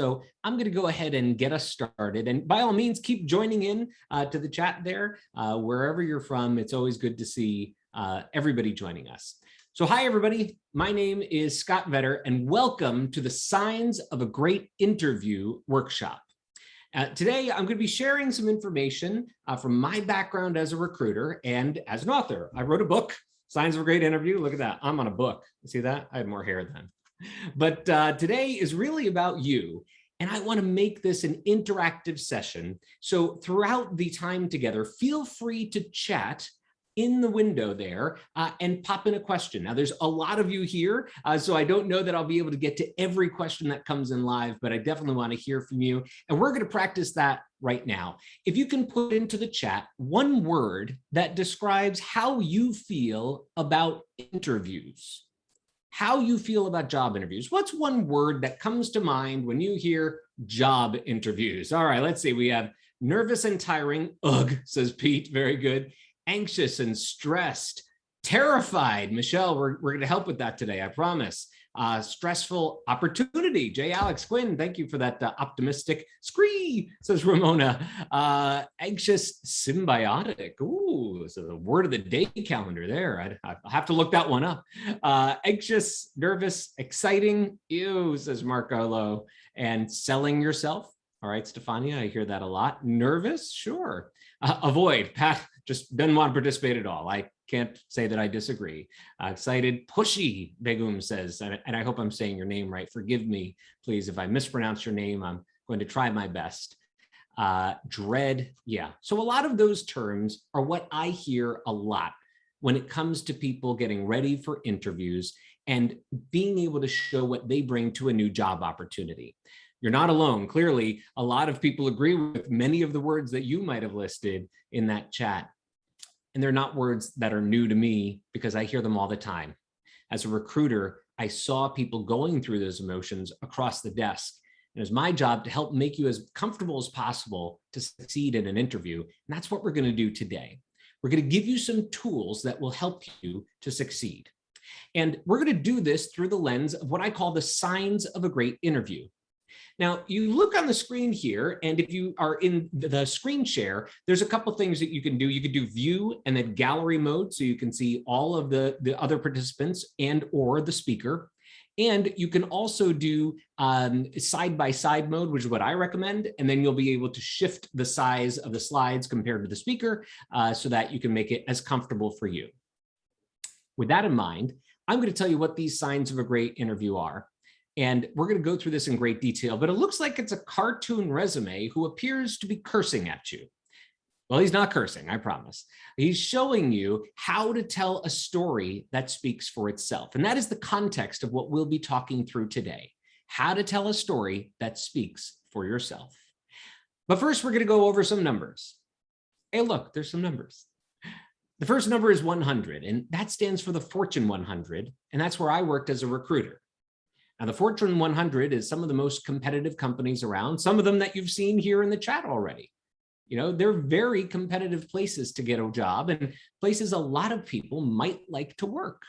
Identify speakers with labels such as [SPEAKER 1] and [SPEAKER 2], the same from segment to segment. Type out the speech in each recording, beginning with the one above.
[SPEAKER 1] So I'm going to go ahead and get us started. And by all means, keep joining in to the chat there. Wherever you're from, it's always good to see everybody joining us. So hi, everybody. My name is Scott Vedder, and welcome to the Signs of a Great Interview workshop. Today, I'm going to be sharing some information from my background as a recruiter and as an author. I wrote a book, Signs of a Great Interview. Look at that. I'm on a book. See that? I had more hair then. But today is really about you. And I want to make this an interactive session. So throughout the time together, feel free to chat in the window there and pop in a question. Now, there's a lot of you here, so I don't know that I'll be able to get to every question that comes in live, but I definitely want to hear from you. And we're going to practice that right now. If you can put into the chat one word that describes how you feel about interviews. How you feel about job interviews. What's one word that comes to mind when you hear job interviews? All right, let's see. We have nervous and tiring. Ugh, says Pete. Very good. Anxious and stressed. Terrified. Michelle, we're going to help with that today, I promise. Stressful. Opportunity. J. Alex Quinn, thank you for that optimistic. Scree, says Ramona. Anxious. Symbiotic. Ooh, so the word of the day calendar there. I'll have to look that one up. Anxious, nervous, exciting. Ew, says Marco. And selling yourself. All right, Stefania, I hear that a lot. Nervous, sure. Avoid. Pat just doesn't want to participate at all. I can't say that I disagree. Excited, pushy, Begum says, and I hope I'm saying your name right. Forgive me, please, if I mispronounce your name. I'm going to try my best. Dread, yeah. So a lot of those terms are what I hear a lot when it comes to people getting ready for interviews and being able to show what they bring to a new job opportunity. You're not alone. Clearly, a lot of people agree with many of the words that you might have listed in that chat. And they're not words that are new to me because I hear them all the time. As a recruiter, I saw people going through those emotions across the desk. And it's my job to help make you as comfortable as possible to succeed in an interview. And that's what we're going to do today. We're going to give you some tools that will help you to succeed. And we're going to do this through the lens of what I call the signs of a great interview. Now, you look on the screen here, and if you are in the screen share, there's a couple things that you can do. You could do view and then gallery mode, so you can see all of the other participants and or the speaker. And you can also do side-by-side mode, which is what I recommend. And then you'll be able to shift the size of the slides compared to the speaker so that you can make it as comfortable for you. With that in mind, I'm going to tell you what these signs of a great interview are. And we're going to go through this in great detail, but it looks like it's a cartoon resume who appears to be cursing at you. Well, he's not cursing, I promise. He's showing you how to tell a story that speaks for itself. And that is the context of what we'll be talking through today. How to tell a story that speaks for yourself. But first, we're going to go over some numbers. Hey, look, there's some numbers. The first number is 100, and that stands for the Fortune 100. And that's where I worked as a recruiter. Now, the Fortune 100 is some of the most competitive companies around, some of them that you've seen here in the chat already. You know, they're very competitive places to get a job and places a lot of people might like to work.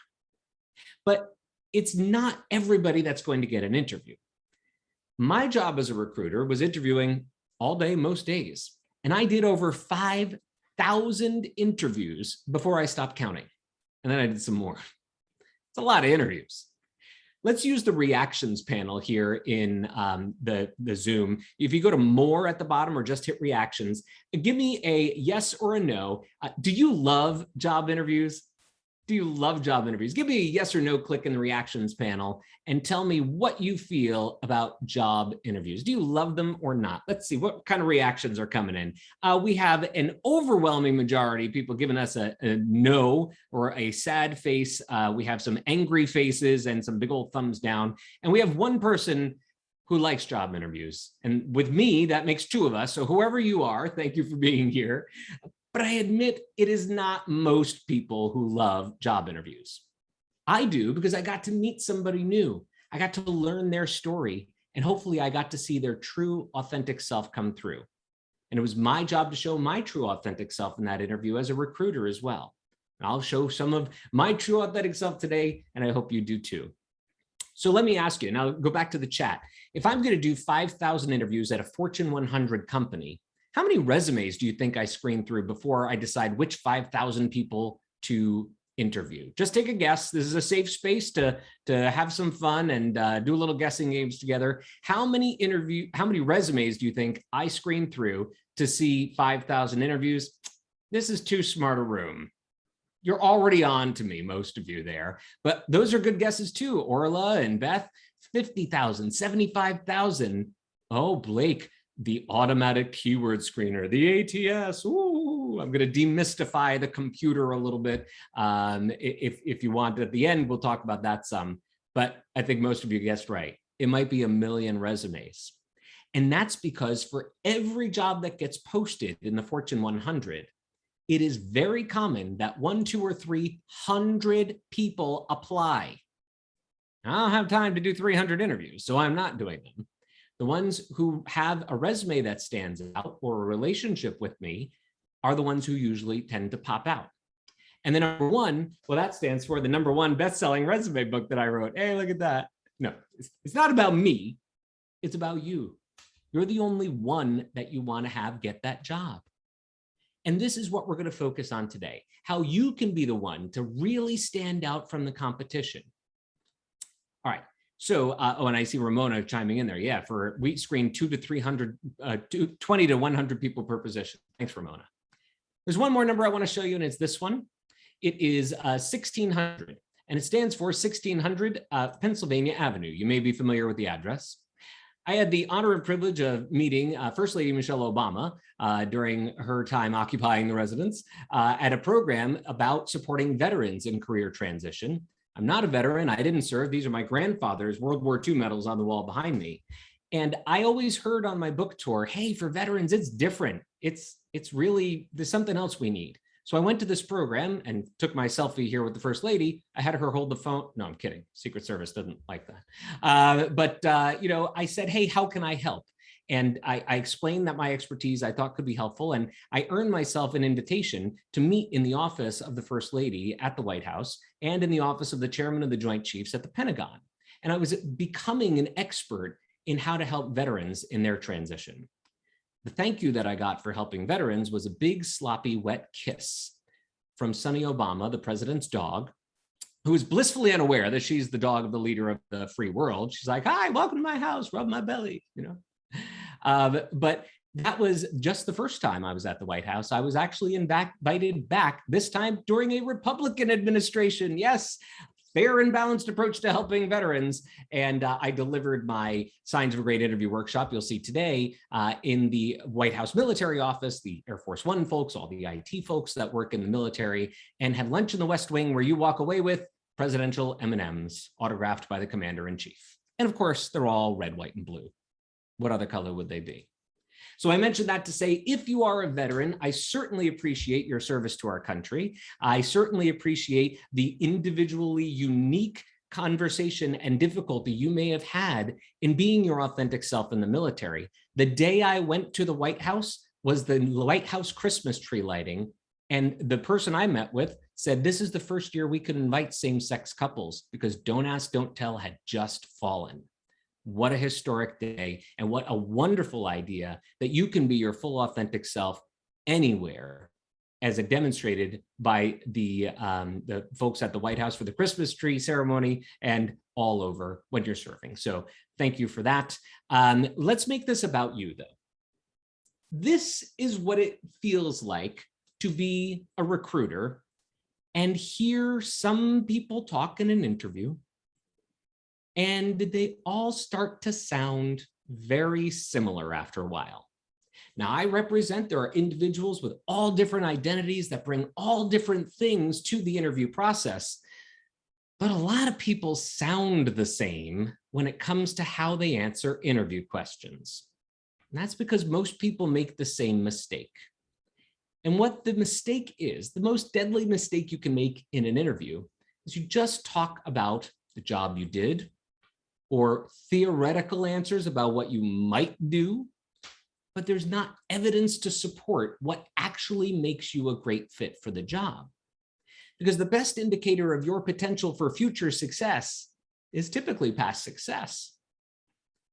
[SPEAKER 1] But it's not everybody that's going to get an interview. My job as a recruiter was interviewing all day, most days. And I did over 5,000 interviews before I stopped counting. And then I did some more. It's a lot of interviews. Let's use the reactions panel here in the Zoom. If you go to more at the bottom or just hit reactions, give me a yes or a no. Do you love job interviews? Do you love job interviews? Give me a yes or no click in the reactions panel and tell me what you feel about job interviews. Do you love them or not? Let's see what kind of reactions are coming in. We have an overwhelming majority of people giving us a no or a sad face. We have some angry faces and some big old thumbs down. And we have one person who likes job interviews. And with me, that makes two of us. So whoever you are, thank you for being here. But I admit it is not most people who love job interviews. I do because I got to meet somebody new. I got to learn their story, and hopefully I got to see their true, authentic self come through. And it was my job to show my true, authentic self in that interview as a recruiter as well. And I'll show some of my true, authentic self today, and I hope you do too. So let me ask you, now go back to the chat. If I'm going to do 5,000 interviews at a Fortune 100 company, how many resumes do you think I screen through before I decide which 5,000 people to interview? Just take a guess. This is a safe space to have some fun and do a little guessing games together. How many resumes do you think I screen through to see 5,000 interviews? This is too smart a room. You're already on to me, most of you there, but those are good guesses too. Orla and Beth, 50,000, 75,000. Oh, Blake, the automatic keyword screener, the ATS. Ooh, I'm going to demystify the computer a little bit. If you want, at the end, we'll talk about that some, but I think most of you guessed right. It might be 1 million resumes. And that's because for every job that gets posted in the Fortune 100, it is very common that 1, 2, or 300 people apply. I don't have time to do 300 interviews, so I'm not doing them. The ones who have a resume that stands out or a relationship with me are the ones who usually tend to pop out. And then number one, well, that stands for the #1 best-selling resume book that I wrote. Hey, look at that. No, it's not about me. It's about you. You're the only one that you want to have get that job. And this is what we're going to focus on today, how you can be the one to really stand out from the competition. All right. So, oh, and I see Ramona chiming in there. Yeah, we screen 2 to 300, 20 to 100 people per position. Thanks, Ramona. There's one more number I want to show you, and it's this one. It is 1600, and it stands for 1600 Pennsylvania Avenue. You may be familiar with the address. I had the honor and privilege of meeting First Lady Michelle Obama during her time occupying the residence at a program about supporting veterans in career transition. I'm not a veteran. I didn't serve. These are my grandfather's World War II medals on the wall behind me. And I always heard on my book tour, hey, for veterans, it's different. It's really, there's something else we need. So I went to this program and took my selfie here with the First Lady. I had her hold the phone. No, I'm kidding. Secret Service doesn't like that. You know, I said, hey, how can I help? And I explained that my expertise I thought could be helpful. And I earned myself an invitation to meet in the office of the First Lady at the White House and in the office of the Chairman of the Joint Chiefs at the Pentagon. And I was becoming an expert in how to help veterans in their transition. The thank you that I got for helping veterans was a big, sloppy, wet kiss from Sonny Obama, the president's dog, who is blissfully unaware that she's the dog of the leader of the free world. She's like, hi, welcome to my house, rub my belly, you know. But that was just the first time I was at the White House. I was actually invited back, this time during a Republican administration. Yes, fair and balanced approach to helping veterans. And I delivered my Signs of a Great Interview workshop you'll see today in the White House military office, the Air Force One folks, all the IT folks that work in the military, and had lunch in the West Wing where you walk away with presidential M&Ms autographed by the commander-in-chief. And of course, they're all red, white, and blue. What other color would they be? So I mentioned that to say, if you are a veteran, I certainly appreciate your service to our country. I certainly appreciate the individually unique conversation and difficulty you may have had in being your authentic self in the military. The day I went to the White House was the White House Christmas tree lighting. And the person I met with said, this is the first year we could invite same-sex couples because Don't Ask, Don't Tell had just fallen. What a historic day, and what a wonderful idea that you can be your full authentic self anywhere, as demonstrated by the folks at the White House for the Christmas tree ceremony and all over when you're serving. So thank you for that. Let's make this about you, though. This is what it feels like to be a recruiter and hear some people talk in an interview, and they all start to sound very similar after a while. Now, I represent there are individuals with all different identities that bring all different things to the interview process, but a lot of people sound the same when it comes to how they answer interview questions. And that's because most people make the same mistake. And what the mistake is, the most deadly mistake you can make in an interview, is you just talk about the job you did, or theoretical answers about what you might do, but there's not evidence to support what actually makes you a great fit for the job. Because the best indicator of your potential for future success is typically past success.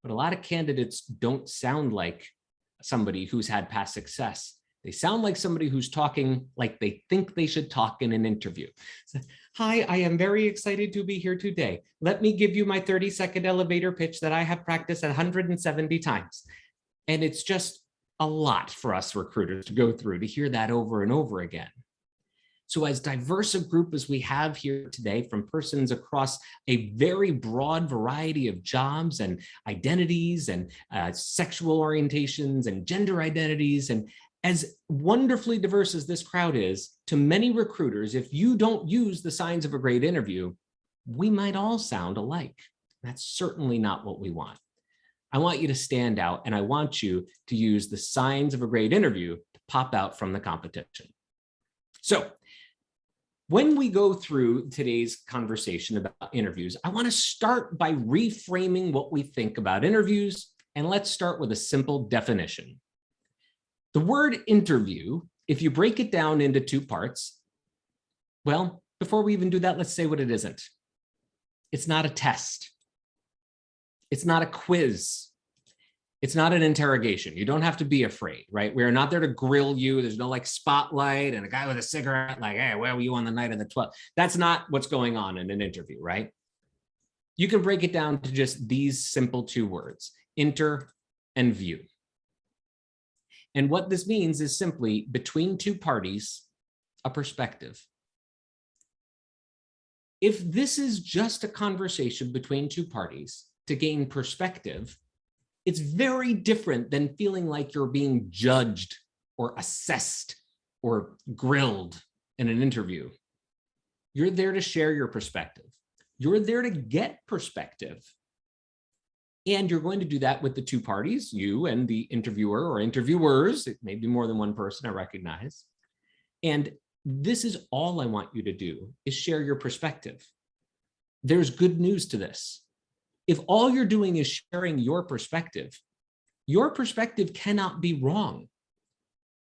[SPEAKER 1] But a lot of candidates don't sound like somebody who's had past success. They sound like somebody who's talking like they think they should talk in an interview. So, hi, I am very excited to be here today. Let me give you my 30-second elevator pitch that I have practiced 170 times. And it's just a lot for us recruiters to go through to hear that over and over again. So as diverse a group as we have here today, from persons across a very broad variety of jobs and identities and sexual orientations and gender identities, and as wonderfully diverse as this crowd is, to many recruiters, if you don't use the signs of a great interview, we might all sound alike. That's certainly not what we want. I want you to stand out, and I want you to use the signs of a great interview to pop out from the competition. So when we go through today's conversation about interviews, I want to start by reframing what we think about interviews, and let's start with a simple definition. The word interview, if you break it down into two parts, well, before we even do that, let's say what it isn't. It's not a test. It's not a quiz. It's not an interrogation. You don't have to be afraid, right? We're not there to grill you. There's no like spotlight and a guy with a cigarette like, hey, where were you on the night of the 12th? That's not what's going on in an interview, right? You can break it down to just these simple two words, inter and view. And what this means is simply between two parties, a perspective. If this is just a conversation between two parties to gain perspective, it's very different than feeling like you're being judged or assessed or grilled in an interview. You're there to share your perspective. You're there to get perspective. And you're going to do that with the two parties, you and the interviewer or interviewers. It may be more than one person, I recognize. And this is all I want you to do, is share your perspective. There's good news to this. If all you're doing is sharing your perspective cannot be wrong.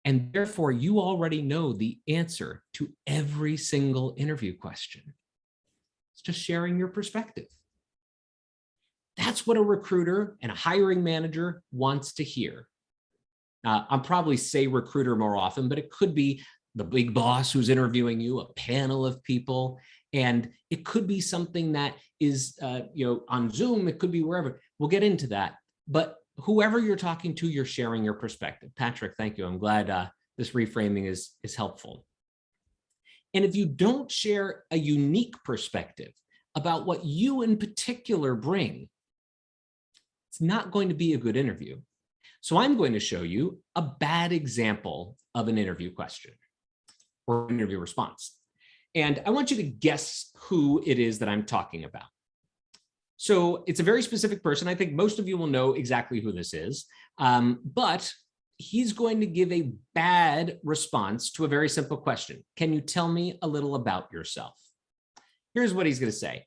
[SPEAKER 1] And therefore, you already know the answer to every single interview question. It's just sharing your perspective. That's what a recruiter and a hiring manager wants to hear. I'll probably say recruiter more often, but it could be the big boss who's interviewing you, a panel of people, and it could be something that is on Zoom, it could be wherever. We'll get into that. But whoever you're talking to, you're sharing your perspective. Patrick, thank you. I'm glad this reframing is helpful. And if you don't share a unique perspective about what you in particular bring, it's not going to be a good interview. So I'm going to show you a bad example of an interview question or interview response. And I want you to guess who it is that I'm talking about. So it's a very specific person. I think most of you will know exactly who this is, but he's going to give a bad response to a very simple question. Can you tell me a little about yourself? Here's what he's going to say.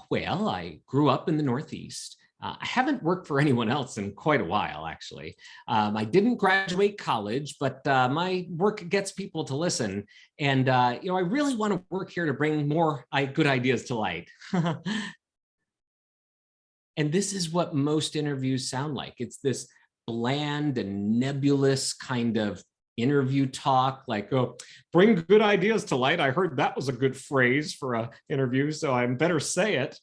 [SPEAKER 1] Well, I grew up in the Northeast. I haven't worked for anyone else in quite a while, actually. I didn't graduate college, but my work gets people to listen. And I really want to work here to bring more good ideas to light. And this is what most interviews sound like. It's this bland and nebulous kind of interview talk, like, oh, bring good ideas to light. I heard that was a good phrase for an interview, so I better say it.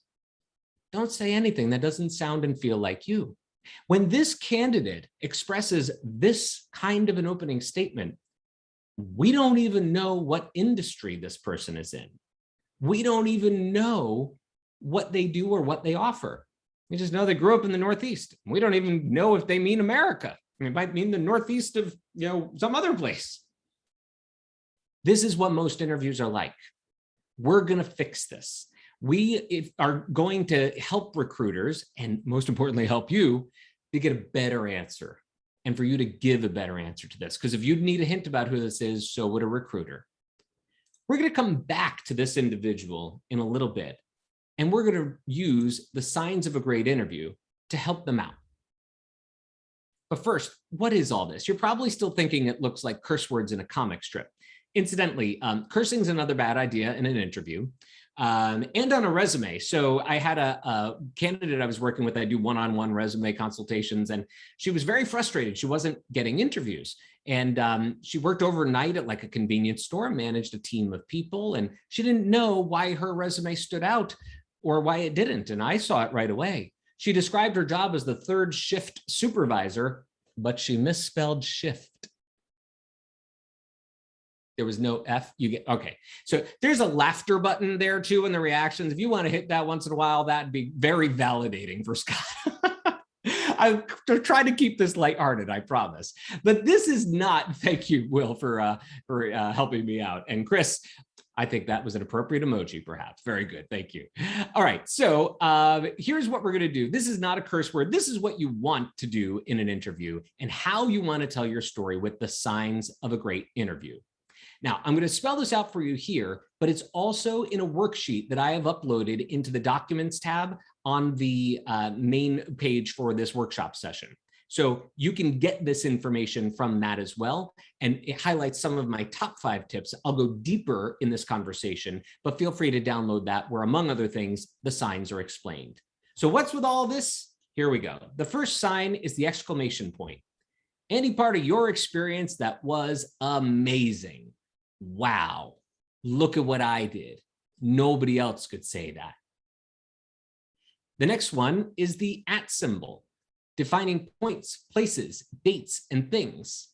[SPEAKER 1] Don't say anything that doesn't sound and feel like you. When this candidate expresses this kind of an opening statement, we don't even know what industry this person is in. We don't even know what they do or what they offer. We just know they grew up in the Northeast. We don't even know if they mean America. It might mean the Northeast of, some other place. This is what most interviews are like. We're going to fix this. We are going to help recruiters, and most importantly, help you to get a better answer and for you to give a better answer to this. Because if you need a hint about who this is, so would a recruiter. We're going to come back to this individual in a little bit, and we're going to use the signs of a great interview to help them out. But first, what is all this? You're probably still thinking it looks like curse words in a comic strip. Incidentally, cursing is another bad idea in an interview. and on a resume. So I had a candidate I was working with. I do one-on-one resume consultations, and she was very frustrated. She wasn't getting interviews. And she worked overnight at like a convenience store, managed a team of people, and she didn't know why her resume stood out or why it didn't. And I saw it right away. She described her job as the third shift supervisor, but she misspelled shift. There was no F. You get okay. So there's a laughter button there too in the reactions. If you want to hit that once in a while, that'd be very validating for Scott. I try to keep this lighthearted, I promise. But this is not. Thank you, Will, for helping me out, and Chris. I think that was an appropriate emoji, perhaps. Very good. Thank you. All right. So here's what we're going to do. This is not a curse word. This is what you want to do in an interview and how you want to tell your story with the signs of a great interview. Now, I'm going to spell this out for you here, but it's also in a worksheet that I have uploaded into the Documents tab on the main page for this workshop session. So you can get this information from that as well. And it highlights some of my top 5 tips. I'll go deeper in this conversation, but feel free to download that where, among other things, the signs are explained. So what's with all this? Here we go. The first sign is the exclamation point. Any part of your experience that was amazing. Wow, look at what I did. Nobody else could say that. The next one is the @ symbol, defining points, places, dates, and things.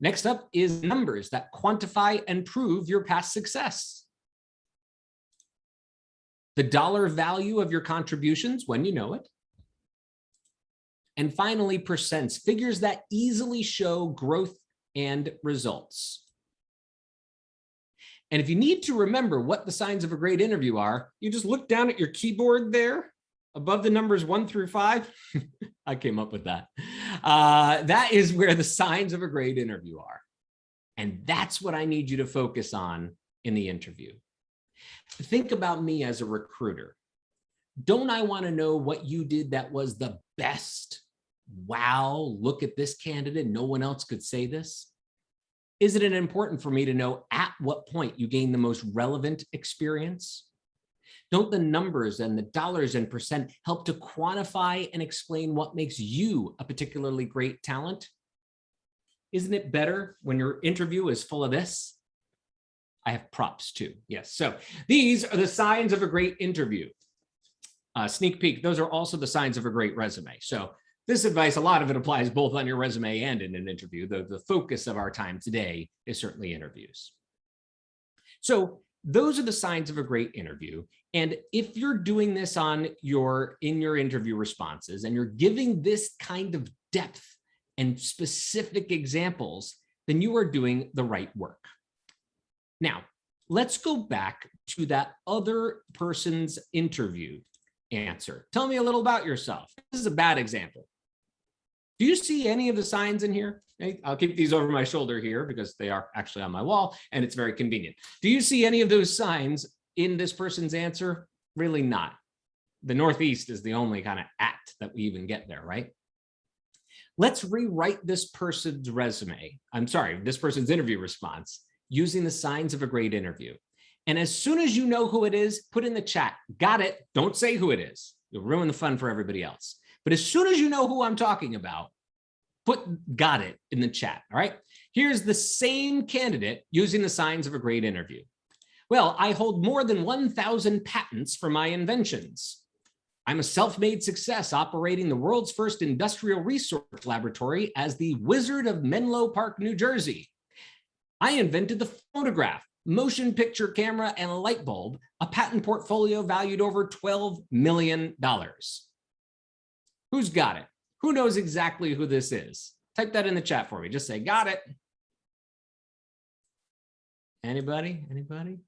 [SPEAKER 1] Next up is numbers that quantify and prove your past success. The dollar value of your contributions when you know it. And finally, percents, figures that easily show growth and results. And if you need to remember what the signs of a great interview are, you just look down at your keyboard there above the numbers 1 through 5. I came up with that. That is where the signs of a great interview are. And that's what I need you to focus on in the interview. Think about me as a recruiter. Don't I want to know what you did that was the best? Wow, look at this candidate. No one else could say this. Isn't it important for me to know at what point you gain the most relevant experience? Don't the numbers and the dollars and percent help to quantify and explain what makes you a particularly great talent? Isn't it better when your interview is full of this? I have props too. Yes. So these are the signs of a great interview. Sneak peek. Those are also the signs of a great resume. So this advice, a lot of it applies both on your resume and in an interview. The focus of our time today is certainly interviews. So those are the signs of a great interview. And if you're doing this in your interview responses and you're giving this kind of depth and specific examples, then you are doing the right work. Now, let's go back to that other person's interview answer. Tell me a little about yourself. This is a bad example. Do you see any of the signs in here? I'll keep these over my shoulder here because they are actually on my wall and it's very convenient. Do you see any of those signs in this person's answer? Really not. The Northeast is the only kind of @ that we even get there, right? Let's rewrite this person's resume. I'm sorry, this person's interview response using the signs of a great interview. And as soon as you know who it is, put in the chat. Got it. Don't say who it is. You'll ruin the fun for everybody else. But as soon as you know who I'm talking about, put got it in the chat. All right. Here's the same candidate using the signs of a great interview. Well, I hold more than 1,000 patents for my inventions. I'm a self-made success operating the world's first industrial research laboratory as the Wizard of Menlo Park, New Jersey. I invented the phonograph, motion picture camera, and a light bulb, a patent portfolio valued over $12 million. Who's got it? Who knows exactly who this is? Type that in the chat for me. Just say, got it. Anybody? Anybody?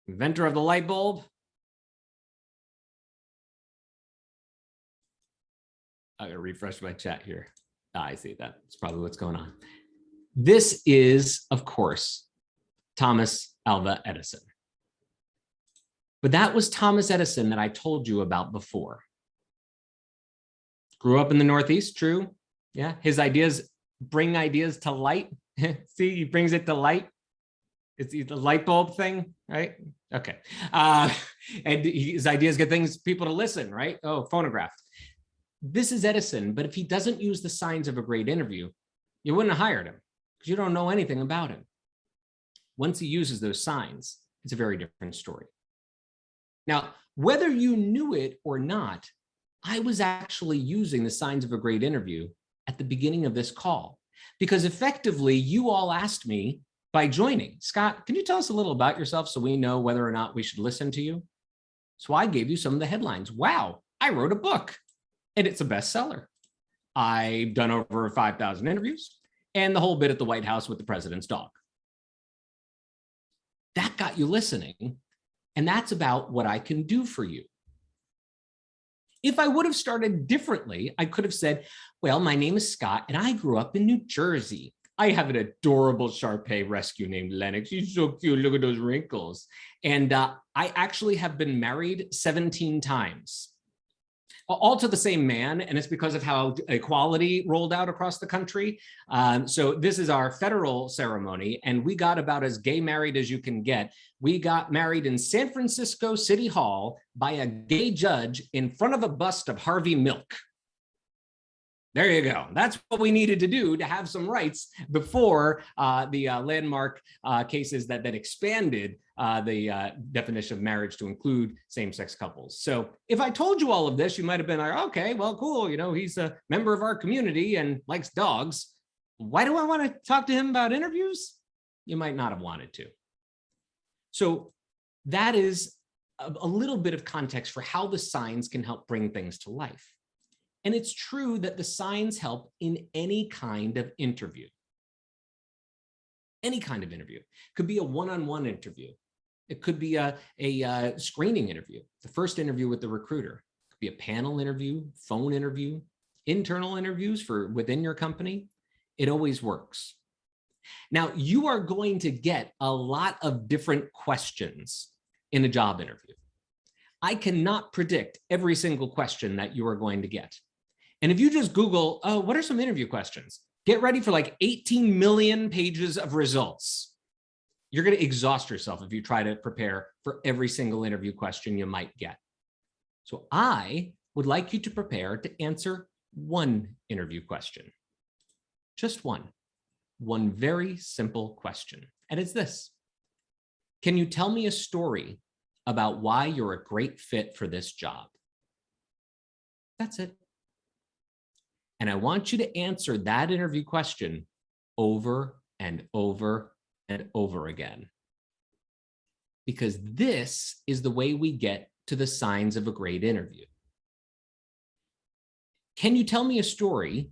[SPEAKER 1] Inventor of the light bulb? I gotta refresh my chat here. I see that. That's probably what's going on. This is, of course, Thomas Alva Edison. But that was Thomas Edison that I told you about before. Grew up in the Northeast, true. Yeah, his ideas bring ideas to light. See, he brings it to light. It's the light bulb thing, right? Okay. And his ideas get things people to listen, right? Oh, phonograph. This is Edison, but if he doesn't use the signs of a great interview, you wouldn't have hired him because you don't know anything about him. Once he uses those signs, it's a very different story. Now, whether you knew it or not, I was actually using the signs of a great interview at the beginning of this call, because effectively you all asked me by joining, Scott, can you tell us a little about yourself so we know whether or not we should listen to you? So I gave you some of the headlines. Wow, I wrote a book and it's a bestseller. I've done over 5,000 interviews and the whole bit at the White House with the president's dog. That got you listening, and that's about what I can do for you. If I would have started differently, I could have said, well, my name is Scott and I grew up in New Jersey. I have an adorable Shar-Pei rescue named Lennox. He's so cute. Look at those wrinkles. And I actually have been married 17 times, all to the same man. And it's because of how equality rolled out across the country. So this is our federal ceremony, and we got about as gay married as you can get. We got married in San Francisco City Hall by a gay judge in front of a bust of Harvey Milk. There you go. That's what we needed to do to have some rights before the landmark cases that expanded the definition of marriage to include same-sex couples. So if I told you all of this, you might have been like, okay, well, cool. You know, he's a member of our community and likes dogs. Why do I want to talk to him about interviews? You might not have wanted to. So that is a little bit of context for how the signs can help bring things to life. And it's true that the signs help in any kind of interview. Any kind of interview. It could be a one-on-one interview. It could be a screening interview, the first interview with the recruiter. It could be a panel interview, phone interview, internal interviews for within your company. It always works. Now, you are going to get a lot of different questions in a job interview. I cannot predict every single question that you are going to get. And if you just Google, oh, what are some interview questions? Get ready for like 18 million pages of results. You're going to exhaust yourself if you try to prepare for every single interview question you might get. So I would like you to prepare to answer one interview question. Just one. One very simple question. And it's this. Can you tell me a story about why you're a great fit for this job? That's it. And I want you to answer that interview question over and over and over again. Because this is the way we get to the signs of a great interview. Can you tell me a story?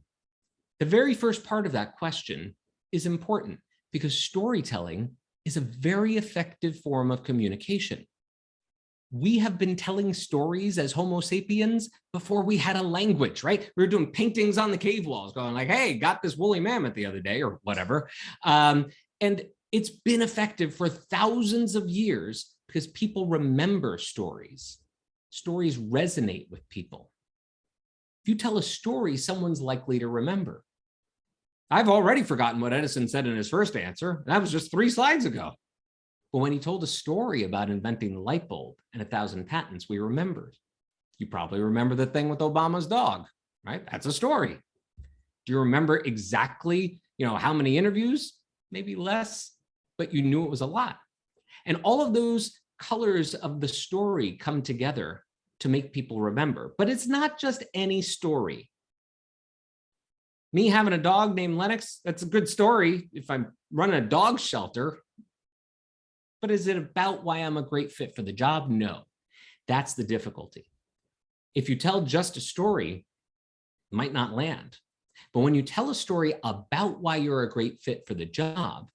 [SPEAKER 1] The very first part of that question is important because storytelling is a very effective form of communication. We have been telling stories as Homo sapiens before we had a language, right? We were doing paintings on the cave walls going like, hey, got this woolly mammoth the other day or whatever. And it's been effective for thousands of years because people remember stories. Stories resonate with people. If you tell a story, someone's likely to remember. I've already forgotten what Edison said in his first answer. That was just 3 slides ago. But when he told a story about inventing the light bulb and 1,000 patents, we remembered. You probably remember the thing with Obama's dog, right? That's a story. Do you remember exactly, how many interviews? Maybe less, but you knew it was a lot. And all of those colors of the story come together to make people remember. But it's not just any story. Me having a dog named Lennox, that's a good story if I'm running a dog shelter. But is it about why I'm a great fit for the job? No, that's the difficulty. If you tell just a story, it might not land. But when you tell a story about why you're a great fit for the job,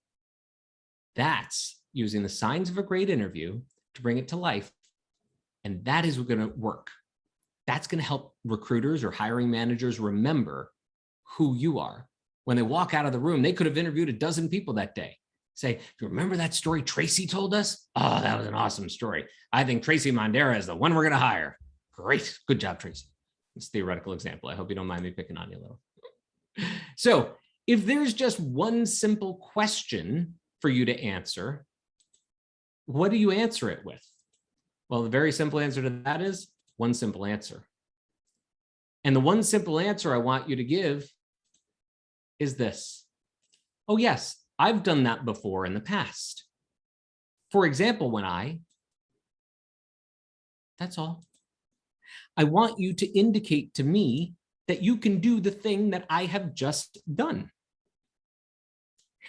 [SPEAKER 1] that's using the signs of a great interview to bring it to life. And that is going to work. That's going to help recruiters or hiring managers remember who you are. When they walk out of the room, they could have interviewed a dozen people that day. Say, do you remember that story Tracy told us? Oh, that was an awesome story. I think Tracy Mondera is the one we're going to hire. Great. Good job, Tracy. It's a theoretical example. I hope you don't mind me picking on you a little. So if there's just one simple question for you to answer, what do you answer it with? Well, the very simple answer to that is one simple answer. And the one simple answer I want you to give is this. Oh, yes, I've done that before in the past. For example, that's all. I want you to indicate to me that you can do the thing that I have just done.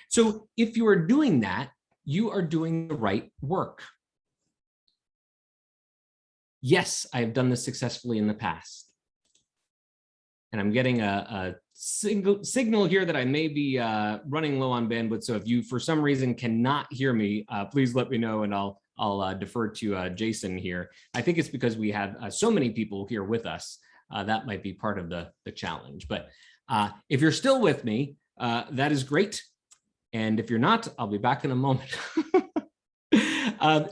[SPEAKER 1] So if you are doing that, you are doing the right work. Yes, I have done this successfully in the past. And I'm getting a signal here that I may be running low on bandwidth. So if you, for some reason, cannot hear me, please let me know, and I'll defer to Jason here. I think it's because we have so many people here with us. That might be part of the challenge. But if you're still with me, that is great. And if you're not, I'll be back in a moment.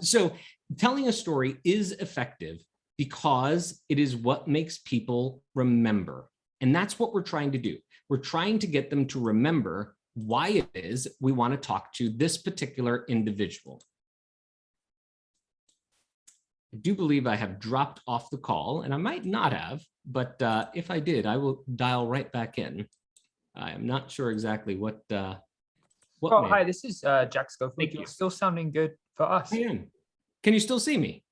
[SPEAKER 1] So telling a story is effective because it is what makes people remember. And that's what we're trying to do. We're trying to get them to remember why it is we want to talk to this particular individual. I do believe I have dropped off the call, and I might not have, but if I did, I will dial right back in. I am not sure exactly what.
[SPEAKER 2] Oh, hi, this is Jack Schofield.
[SPEAKER 1] Thank you.
[SPEAKER 2] You're still sounding good for us.
[SPEAKER 1] I am. Can you still see me?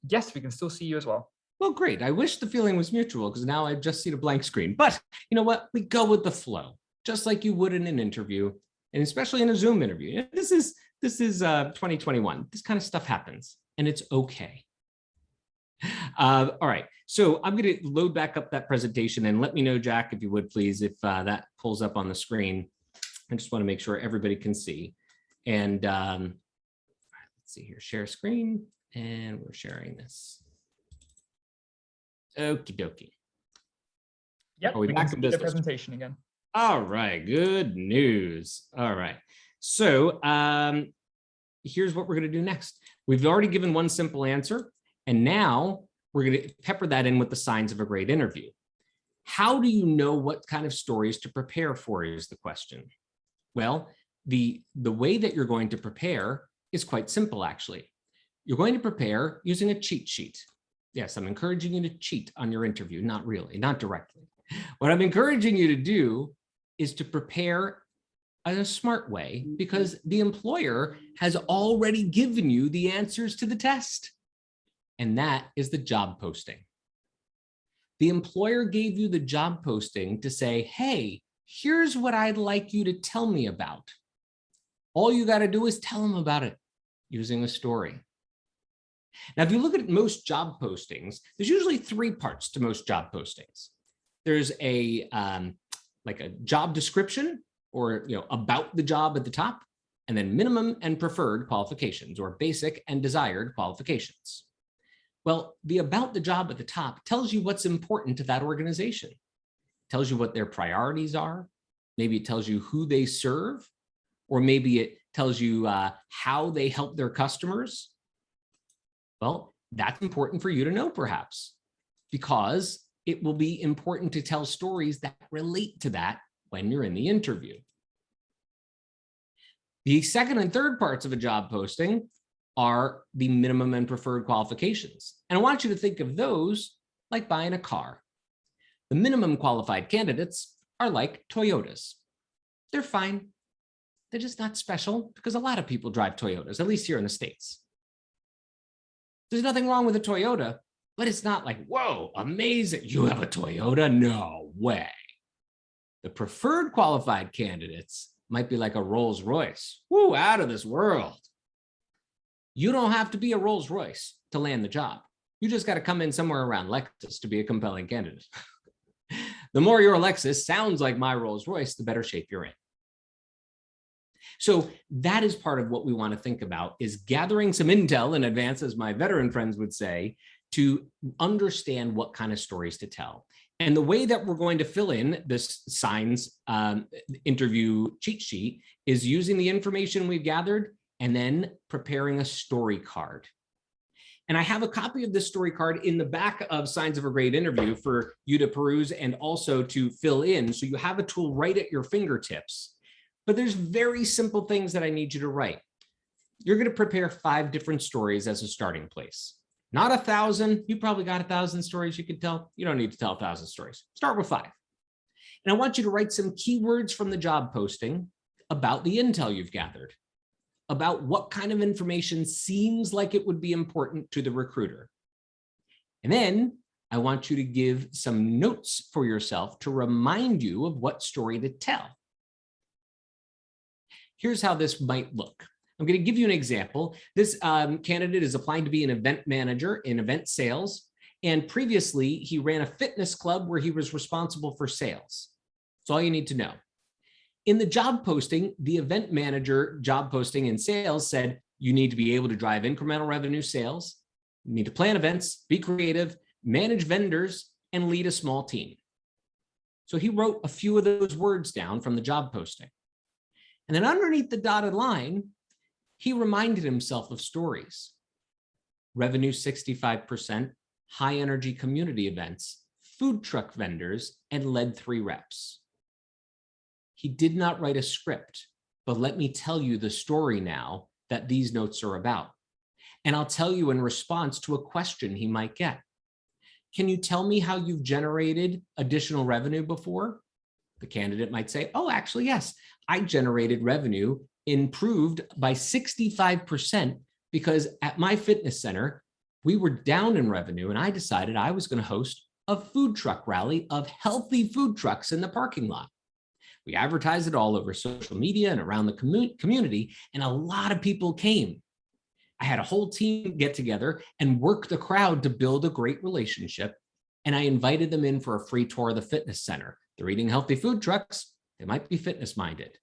[SPEAKER 2] Yes, we can still see you as well.
[SPEAKER 1] Well, great. I wish the feeling was mutual because now I just see the blank screen. But you know what? We go with the flow, just like you would in an interview, and especially in a Zoom interview. This is 2021. This kind of stuff happens, and it's okay. All right. So I'm going to load back up that presentation, and let me know, Jack, if you would please, if that pulls up on the screen. I just want to make sure everybody can see. And let's see here, share screen, and we're sharing this. Okie dokie.
[SPEAKER 2] Yep,
[SPEAKER 1] we
[SPEAKER 2] can
[SPEAKER 1] back
[SPEAKER 2] see
[SPEAKER 1] in
[SPEAKER 2] the
[SPEAKER 1] business?
[SPEAKER 2] presentation again.
[SPEAKER 1] All right, good news. All right. So here's what we're going to do next. We've already given one simple answer, and now we're going to pepper that in with the signs of a great interview. How do you know what kind of stories to prepare for is the question. Well, the way that you're going to prepare is quite simple, actually. You're going to prepare using a cheat sheet. Yes, I'm encouraging you to cheat on your interview. Not really, not directly. What I'm encouraging you to do is to prepare in a smart way, because the employer has already given you the answers to the test. And that is the job posting. The employer gave you the job posting to say, hey, here's what I'd like you to tell me about. All you got to do is tell them about it using a story. Now, if you look at most job postings, there's usually three parts to most job postings. There's a like a job description, or about the job at the top, and then minimum and preferred qualifications, or basic and desired qualifications. Well, the about the job at the top tells you what's important to that organization. It tells you what their priorities are. Maybe it tells you who they serve, or maybe it tells you how they help their customers. Well, that's important for you to know, perhaps, because it will be important to tell stories that relate to that when you're in the interview. The second and third parts of a job posting are the minimum and preferred qualifications. And I want you to think of those like buying a car. The minimum qualified candidates are like Toyotas. They're fine. They're just not special, because a lot of people drive Toyotas, at least here in the States. There's nothing wrong with a Toyota, but it's not like, whoa, amazing. You have a Toyota? No way. The preferred qualified candidates might be like a Rolls Royce. Woo, out of this world. You don't have to be a Rolls Royce to land the job. You just got to come in somewhere around Lexus to be a compelling candidate. The more your Lexus sounds like my Rolls Royce, the better shape you're in. So that is part of what we want to think about, is gathering some intel in advance, as my veteran friends would say, to understand what kind of stories to tell. And the way that we're going to fill in this signs interview cheat sheet is using the information we've gathered and then preparing a story card. And I have a copy of this story card in the back of Signs of a Great Interview for you to peruse and also to fill in. So you have a tool right at your fingertips. But there's very simple things that I need you to write. you're going to prepare 5 different stories as a starting place. Not 1,000. You probably got 1,000 stories you could tell. You don't need to tell 1,000 stories. Start with 5. And I want you to write some keywords from the job posting about the intel you've gathered, about what kind of information seems like it would be important to the recruiter. And then I want you to give some notes for yourself to remind you of what story to tell. Here's how this might look. I'm going to give you an example. This candidate is applying to be an event manager in event sales. And previously, he ran a fitness club where he was responsible for sales. That's all you need to know. In the job posting, the event manager job posting in sales said, you need to be able to drive incremental revenue sales. You need to plan events, be creative, manage vendors, and lead a small team. So he wrote a few of those words down from the job posting. And then underneath the dotted line, he reminded himself of stories. Revenue 65%, high energy community events, food truck vendors, and led 3 reps. He did not write a script, but let me tell you the story now that these notes are about. And I'll tell you in response to a question he might get. Can you tell me how you've generated additional revenue before? The candidate might say, oh, actually, yes, I generated revenue improved by 65% because at my fitness center, we were down in revenue and I decided I was going to host a food truck rally of healthy food trucks in the parking lot. We advertised it all over social media and around the community, and a lot of people came. I had a whole team get together and work the crowd to build a great relationship. And I invited them in for a free tour of the fitness center. They're eating healthy food trucks. They might be fitness minded.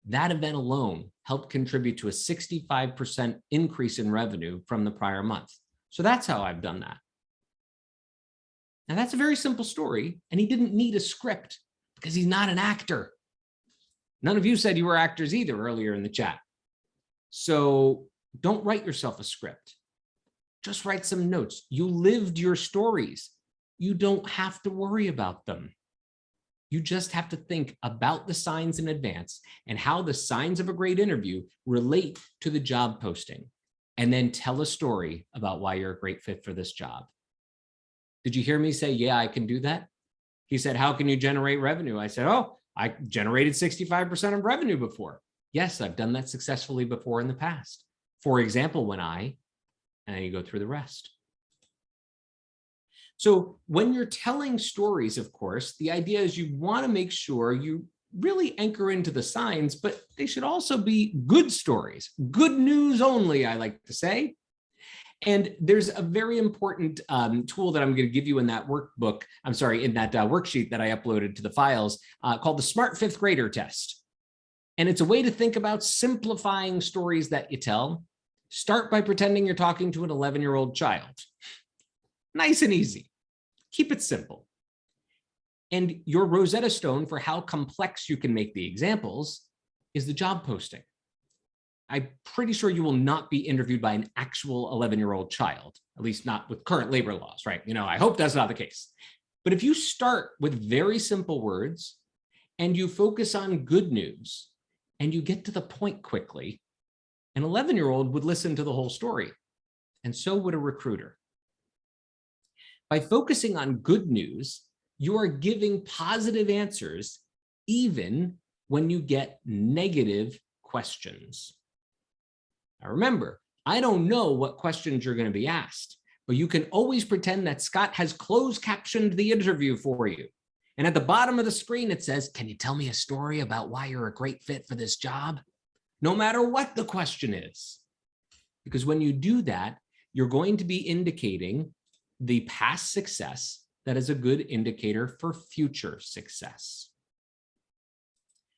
[SPEAKER 1] That event alone helped contribute to a 65% increase in revenue from the prior month. So that's how I've done that. Now that's a very simple story, and he didn't need a script because he's not an actor. None of you said you were actors either earlier in the chat. So don't write yourself a script. Just write some notes. You lived your stories. You don't have to worry about them. You just have to think about the signs in advance and how the signs of a great interview relate to the job posting, and then tell a story about why you're a great fit for this job. Did you hear me say, yeah, I can do that? He said, how can you generate revenue? I said, oh, I generated 65% of revenue before. Yes, I've done that successfully before in the past. For example, when and then you go through the rest. So when you're telling stories, of course, the idea is you want to make sure you really anchor into the signs, but they should also be good stories, good news only, I like to say. And there's a very important tool that I'm going to give you in that workbook. I'm sorry, in that worksheet that I uploaded to the files called the Smart Fifth Grader Test. And it's a way to think about simplifying stories that you tell. Start by pretending you're talking to an 11-year-old child. Nice and easy. Keep it simple. And your Rosetta Stone for how complex you can make the examples is the job posting. I'm pretty sure you will not be interviewed by an actual 11-year-old child, at least not with current labor laws, right? You know, I hope that's not the case. But if you start with very simple words and you focus on good news and you get to the point quickly, an 11-year-old would listen to the whole story, and so would a recruiter. By focusing on good news, you are giving positive answers even when you get negative questions. Now remember, I don't know what questions you're going to be asked, but you can always pretend that Scott has closed captioned the interview for you. And at the bottom of the screen, it says, can you tell me a story about why you're a great fit for this job? No matter what the question is. Because when you do that, you're going to be indicating the past success that is a good indicator for future success.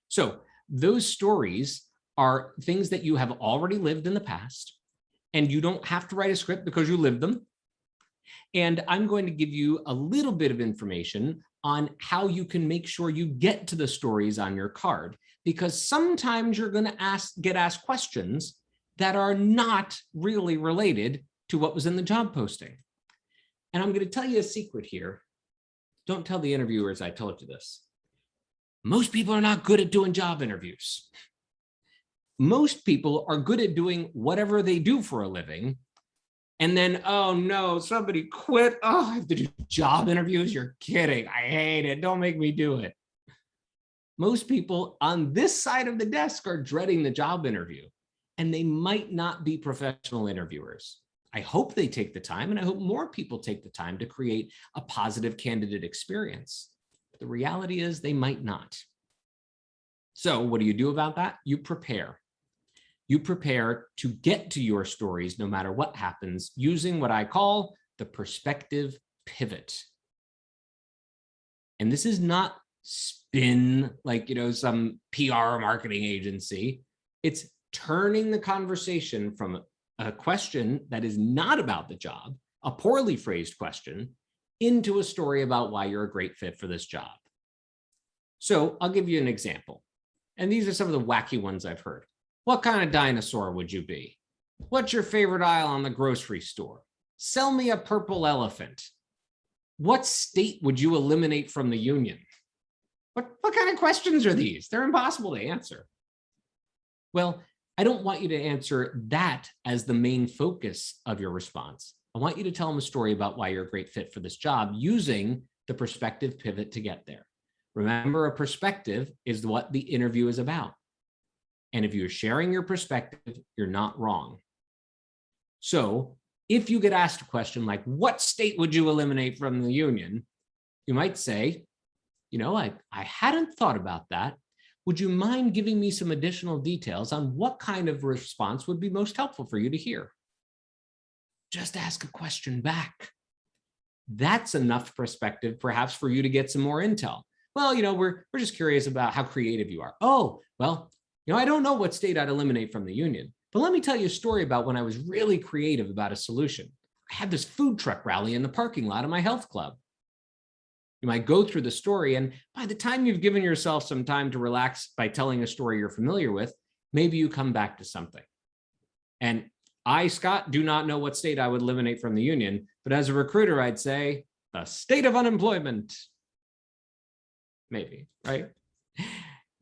[SPEAKER 1] So those stories are things that you have already lived in the past, and you don't have to write a script because you lived them. And I'm going to give you a little bit of information on how you can make sure you get to the stories on your card, because sometimes you're going to get asked questions that are not really related to what was in the job posting. And I'm going to tell you a secret here. Don't tell the interviewers I told you this. Most people are not good at doing job interviews. most people are good at doing whatever they do for a living. And then, oh no, somebody quit. Oh, I have to do job interviews. You're kidding. I hate it. Don't make me do it. Most people on this side of the desk are dreading the job interview, and they might not be professional interviewers. I hope they take the time, and I hope more people take the time to create a positive candidate experience. But the reality is they might not. So what do you do about that? You prepare. You prepare to get to your stories no matter what happens, using what I call the perspective pivot. And this is not spin like, some PR marketing agency. It's turning the conversation from a question that is not about the job, a poorly phrased question, into a story about why you're a great fit for this job. So I'll give you an example. And these are some of the wacky ones I've heard. What kind of dinosaur would you be? What's your favorite aisle on the grocery store? Sell me a purple elephant. What state would you eliminate from the union? What kind of questions are these? They're impossible to answer. Well, I don't want you to answer that as the main focus of your response. I want you to tell them a story about why you're a great fit for this job using the perspective pivot to get there. Remember, a perspective is what the interview is about. And if you're sharing your perspective, you're not wrong. So if you get asked a question like, what state would you eliminate from the union? You might say, I hadn't thought about that. Would you mind giving me some additional details on what kind of response would be most helpful for you to hear? Just ask a question back. That's enough perspective, perhaps, for you to get some more intel. Well, we're just curious about how creative you are. Oh, well, I don't know what state I'd eliminate from the union, but let me tell you a story about when I was really creative about a solution. I had this food truck rally in the parking lot of my health club. You might go through the story, and by the time you've given yourself some time to relax by telling a story you're familiar with, maybe you come back to something. And I, Scott, do not know what state I would eliminate from the union, but as a recruiter, I'd say the state of unemployment. Maybe, right?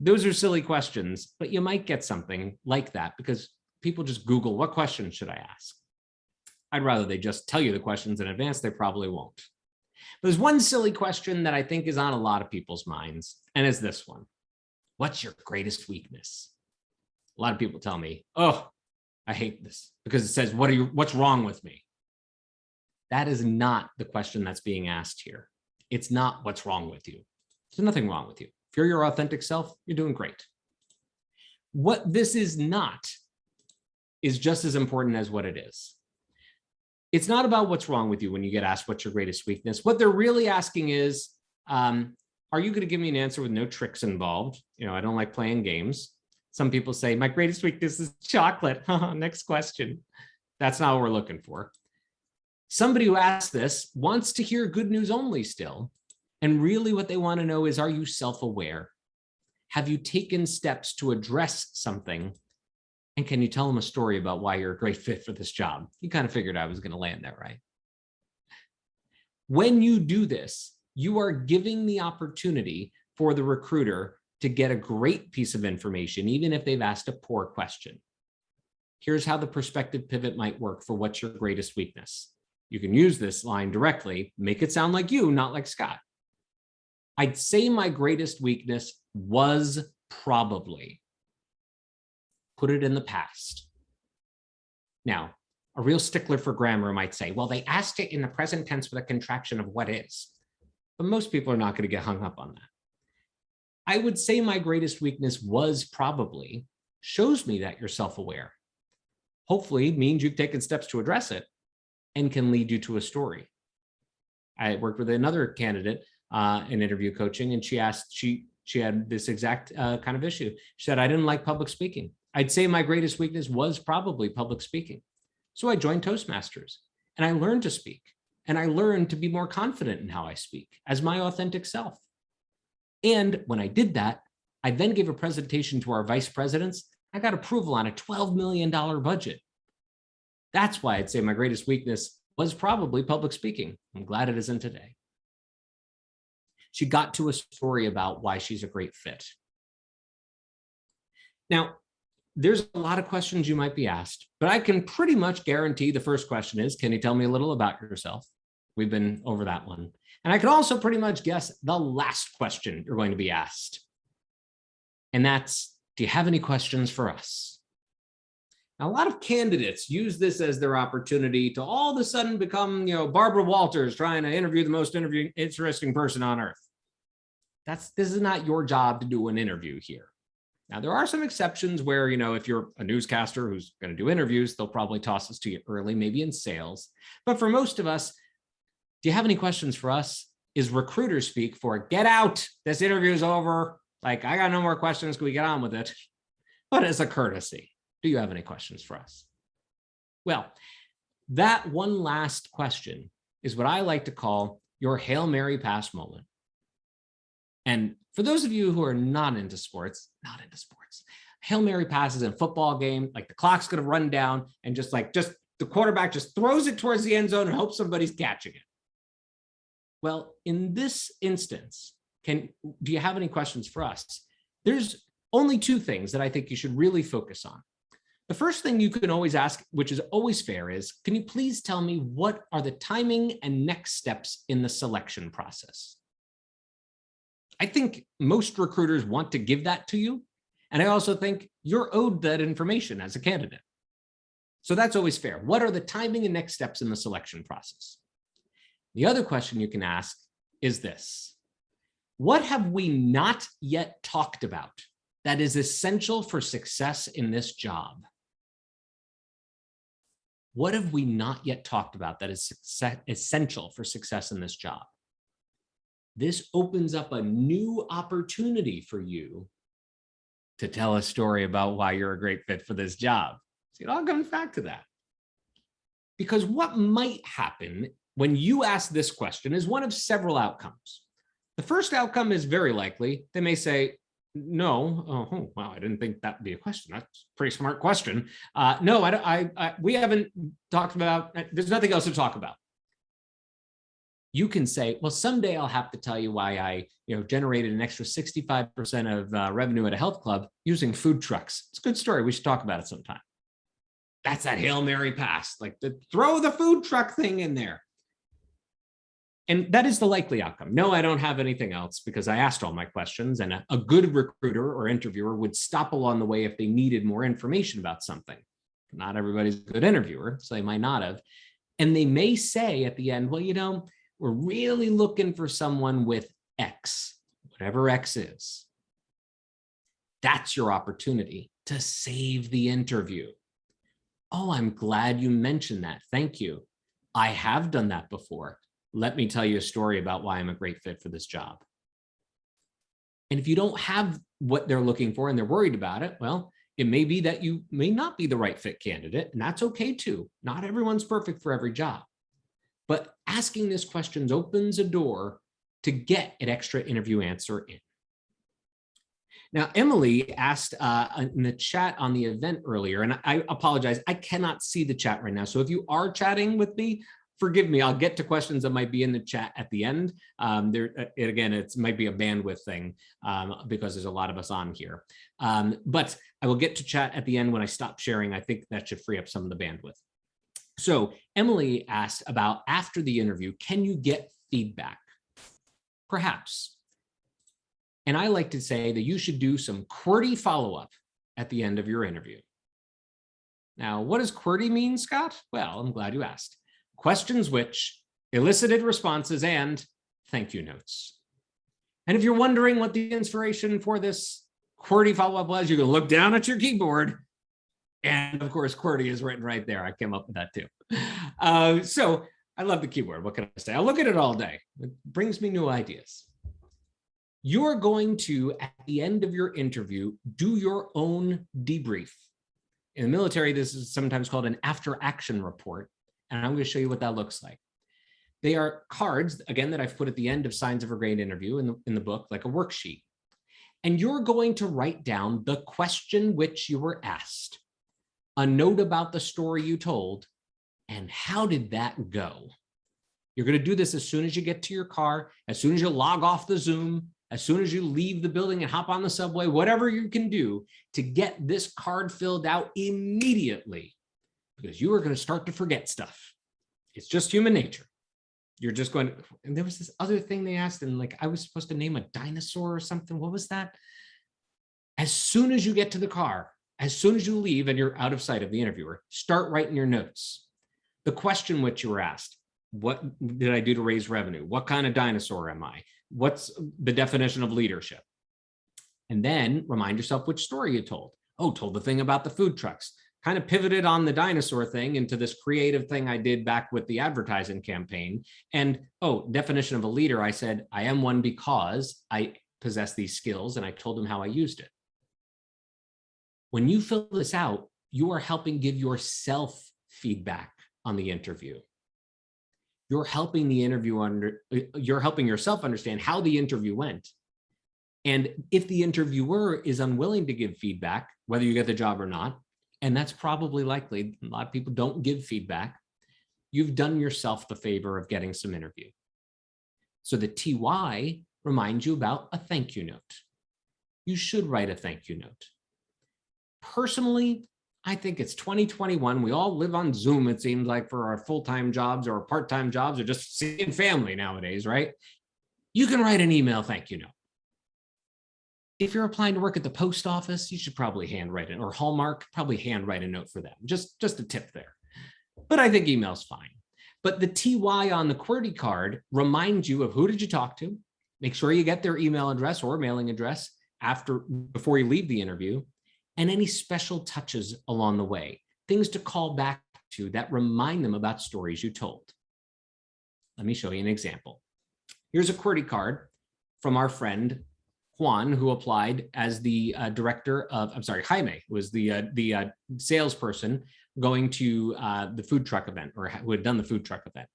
[SPEAKER 1] Those are silly questions, but you might get something like that because people just Google, what question should I ask? I'd rather they just tell you the questions in advance. They probably won't. But there's one silly question that I think is on a lot of people's minds, and it's this one. What's your greatest weakness? A lot of people tell me, oh, I hate this because it says, what's wrong with me? That is not the question that's being asked here. It's not what's wrong with you. There's nothing wrong with you. If you're your authentic self, you're doing great. What this is not is just as important as what it is. It's not about what's wrong with you when you get asked what's your greatest weakness. What they're really asking is, are you going to give me an answer with no tricks involved? I don't like playing games. Some people say, my greatest weakness is chocolate. Next question. That's not what we're looking for. Somebody who asks this wants to hear good news only still. And really what they want to know is, are you self-aware? Have you taken steps to address something? And can you tell them a story about why you're a great fit for this job? You kind of figured I was going to land there, right? When you do this, you are giving the opportunity for the recruiter to get a great piece of information, even if they've asked a poor question. Here's how the perspective pivot might work for what's your greatest weakness. You can use this line directly, make it sound like you, not like Scott. I'd say my greatest weakness was probably. Put it in the past. Now, a real stickler for grammar might say, well, they asked it in the present tense with a contraction of what is. But most people are not going to get hung up on that. I would say my greatest weakness was probably shows me that you're self-aware. Hopefully means you've taken steps to address it and can lead you to a story. I worked with another candidate in interview coaching, and she asked, she had this exact kind of issue. She said, I didn't like public speaking. I'd say my greatest weakness was probably public speaking. So I joined Toastmasters and I learned to speak, and I learned to be more confident in how I speak as my authentic self. And when I did that, I then gave a presentation to our vice presidents. I got approval on a $12 million budget. That's why I'd say my greatest weakness was probably public speaking. I'm glad it isn't today. She got to a story about why she's a great fit. Now, there's a lot of questions you might be asked, but I can pretty much guarantee the first question is, can you tell me a little about yourself? We've been over that one. And I can also pretty much guess the last question you're going to be asked. And that's, do you have any questions for us? Now, a lot of candidates use this as their opportunity to all of a sudden become, Barbara Walters trying to interview the most interesting person on earth. This is not your job to do an interview here. Now, there are some exceptions where, if you're a newscaster who's going to do interviews, they'll probably toss this to you early, maybe in sales. But for most of us, do you have any questions for us? Is recruiter speak for get out, this interview is over. Like, I got no more questions. Can we get on with it? But as a courtesy, do you have any questions for us? Well, that one last question is what I like to call your Hail Mary pass moment. And for those of you who are not into sports, Hail Mary passes in a football game, like the clock's going to run down and just the quarterback just throws it towards the end zone and hopes somebody's catching it. Well, in this instance, do you have any questions for us? There's only two things that I think you should really focus on. The first thing you can always ask, which is always fair, is, can you please tell me what are the timing and next steps in the selection process? I think most recruiters want to give that to you. And I also think you're owed that information as a candidate. So that's always fair. What are the timing and next steps in the selection process? The other question you can ask is this: what have we not yet talked about that is essential for success in this job? What have we not yet talked about that is essential for success in this job? This opens up a new opportunity for you to tell a story about why you're a great fit for this job. See, it all comes back to that. Because what might happen when you ask this question is one of several outcomes. The first outcome is very likely. They may say, no, oh, wow, I didn't think that'd be a question. That's a pretty smart question. No, we haven't talked about, there's nothing else to talk about. You can say, well, someday I'll have to tell you why I generated an extra 65% of revenue at a health club using food trucks. It's a good story. We should talk about it sometime. That's that Hail Mary pass, throw the food truck thing in there. And that is the likely outcome. No, I don't have anything else because I asked all my questions, and a good recruiter or interviewer would stop along the way if they needed more information about something. Not everybody's a good interviewer, so they might not have. And they may say at the end, well, we're really looking for someone with X, whatever X is. That's your opportunity to save the interview. Oh, I'm glad you mentioned that. Thank you. I have done that before. Let me tell you a story about why I'm a great fit for this job. And if you don't have what they're looking for and they're worried about it, well, it may be that you may not be the right fit candidate, and that's okay too. Not everyone's perfect for every job. But asking these questions opens a door to get an extra interview answer in. Now, Emily asked in the chat on the event earlier, and I apologize, I cannot see the chat right now. So if you are chatting with me, forgive me, I'll get to questions that might be in the chat at the end. It might be a bandwidth thing because there's a lot of us on here. But I will get to chat at the end when I stop sharing. I think that should free up some of the bandwidth. So Emily asked about after the interview, can you get feedback? Perhaps. And I like to say that you should do some QWERTY follow-up at the end of your interview. Now, what does QWERTY mean, Scott? Well, I'm glad you asked. Questions which elicited responses and thank you notes. And if you're wondering what the inspiration for this QWERTY follow-up was, you can look down at your keyboard. And of course, QWERTY is written right there. I came up with that too. So I love the keyboard. What can I say? I look at it all day. It brings me new ideas. You're going to, at the end of your interview, do your own debrief. In the military, this is sometimes called an after-action report. And I'm going to show you what that looks like. They are cards, again, that I've put at the end of Signs of a Great Interview in the book, like a worksheet. And you're going to write down the question which you were asked, a note about the story you told, and how did that go? You're going to do this as soon as you get to your car, as soon as you log off the Zoom. as soon as you leave the building and hop on the subway, whatever you can do to get this card filled out immediately, because you are going to start to forget stuff. It's just human nature. You're just going to, and there was this other thing they asked, and like I was supposed to name a dinosaur or something. What was that? As soon as you get to the car, as soon as you leave and you're out of sight of the interviewer, start writing your notes. The question which you were asked, what did I do to raise revenue? What kind of dinosaur am I? What's the definition of leadership? And then remind yourself which story you told. Oh, told the thing about the food trucks. Kind of pivoted on the dinosaur thing into this creative thing I did back with the advertising campaign. And, oh, definition of a leader, I said, I am one because I possess these skills, and I told them how I used it. When you fill this out, you are helping give yourself feedback on the interview. You're helping the you're helping yourself understand how the interview went. And if the interviewer is unwilling to give feedback, whether you get the job or not, and that's probably likely, a lot of people don't give feedback, you've done yourself the favor of getting some interview. So the TY reminds you about a thank you note. You should write a thank you note. Personally, I think it's 2021. We all live on Zoom, it seems like, for our full-time jobs or part-time jobs or just seeing family nowadays, right? You can write an email thank you note. If you're applying to work at the post office, you should probably handwrite it, or Hallmark, probably handwrite a note for them. Just a tip there. But I think email's fine. But the TY on the QWERTY card reminds you of who did you talk to. Make sure you get their email address or mailing address before you leave the interview, and any special touches along the way, things to call back to that remind them about stories you told. Let me show you an example. Here's a QWERTY card from our friend Juan, who applied as the director of, Jaime was the salesperson going to the food truck event, or who had done the food truck event.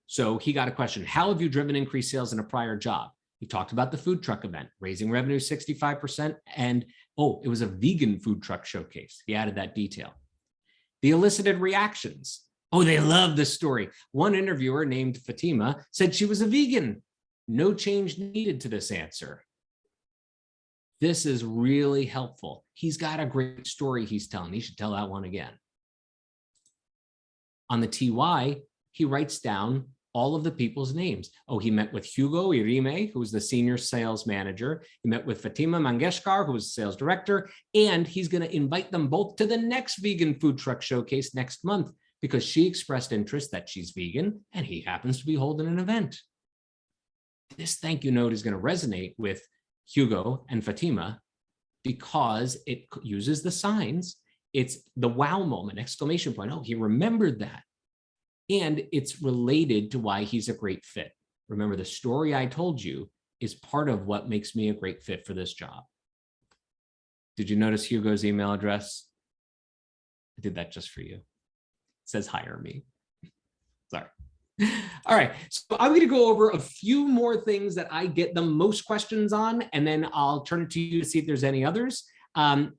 [SPEAKER 1] So he got a question, how have you driven increased sales in a prior job? He talked about the food truck event, raising revenue 65%, and oh, it was a vegan food truck showcase. He added that detail. The elicited reactions. Oh, they love this story. One interviewer named Fatima said she was a vegan. No change needed to this answer. This is really helpful. He's got a great story he's telling. He should tell that one again. On the TY, he writes down all of the people's names. Oh, he met with Hugo Irime, who was the senior sales manager. He met with Fatima Mangeshkar, who was the sales director, and he's going to invite them both to the next vegan food truck showcase next month because she expressed interest that she's vegan and he happens to be holding an event. This thank you note is going to resonate with Hugo and Fatima because it uses the signs. It's the wow moment, exclamation point. Oh, he remembered that. And it's related to why he's a great fit. Remember, the story I told you is part of what makes me a great fit for this job. Did you notice Hugo's email address? I did that just for you. It says hire me. Sorry. All right, so I'm going to go over a few more things that I get the most questions on, and then I'll turn it to you to see if there's any others.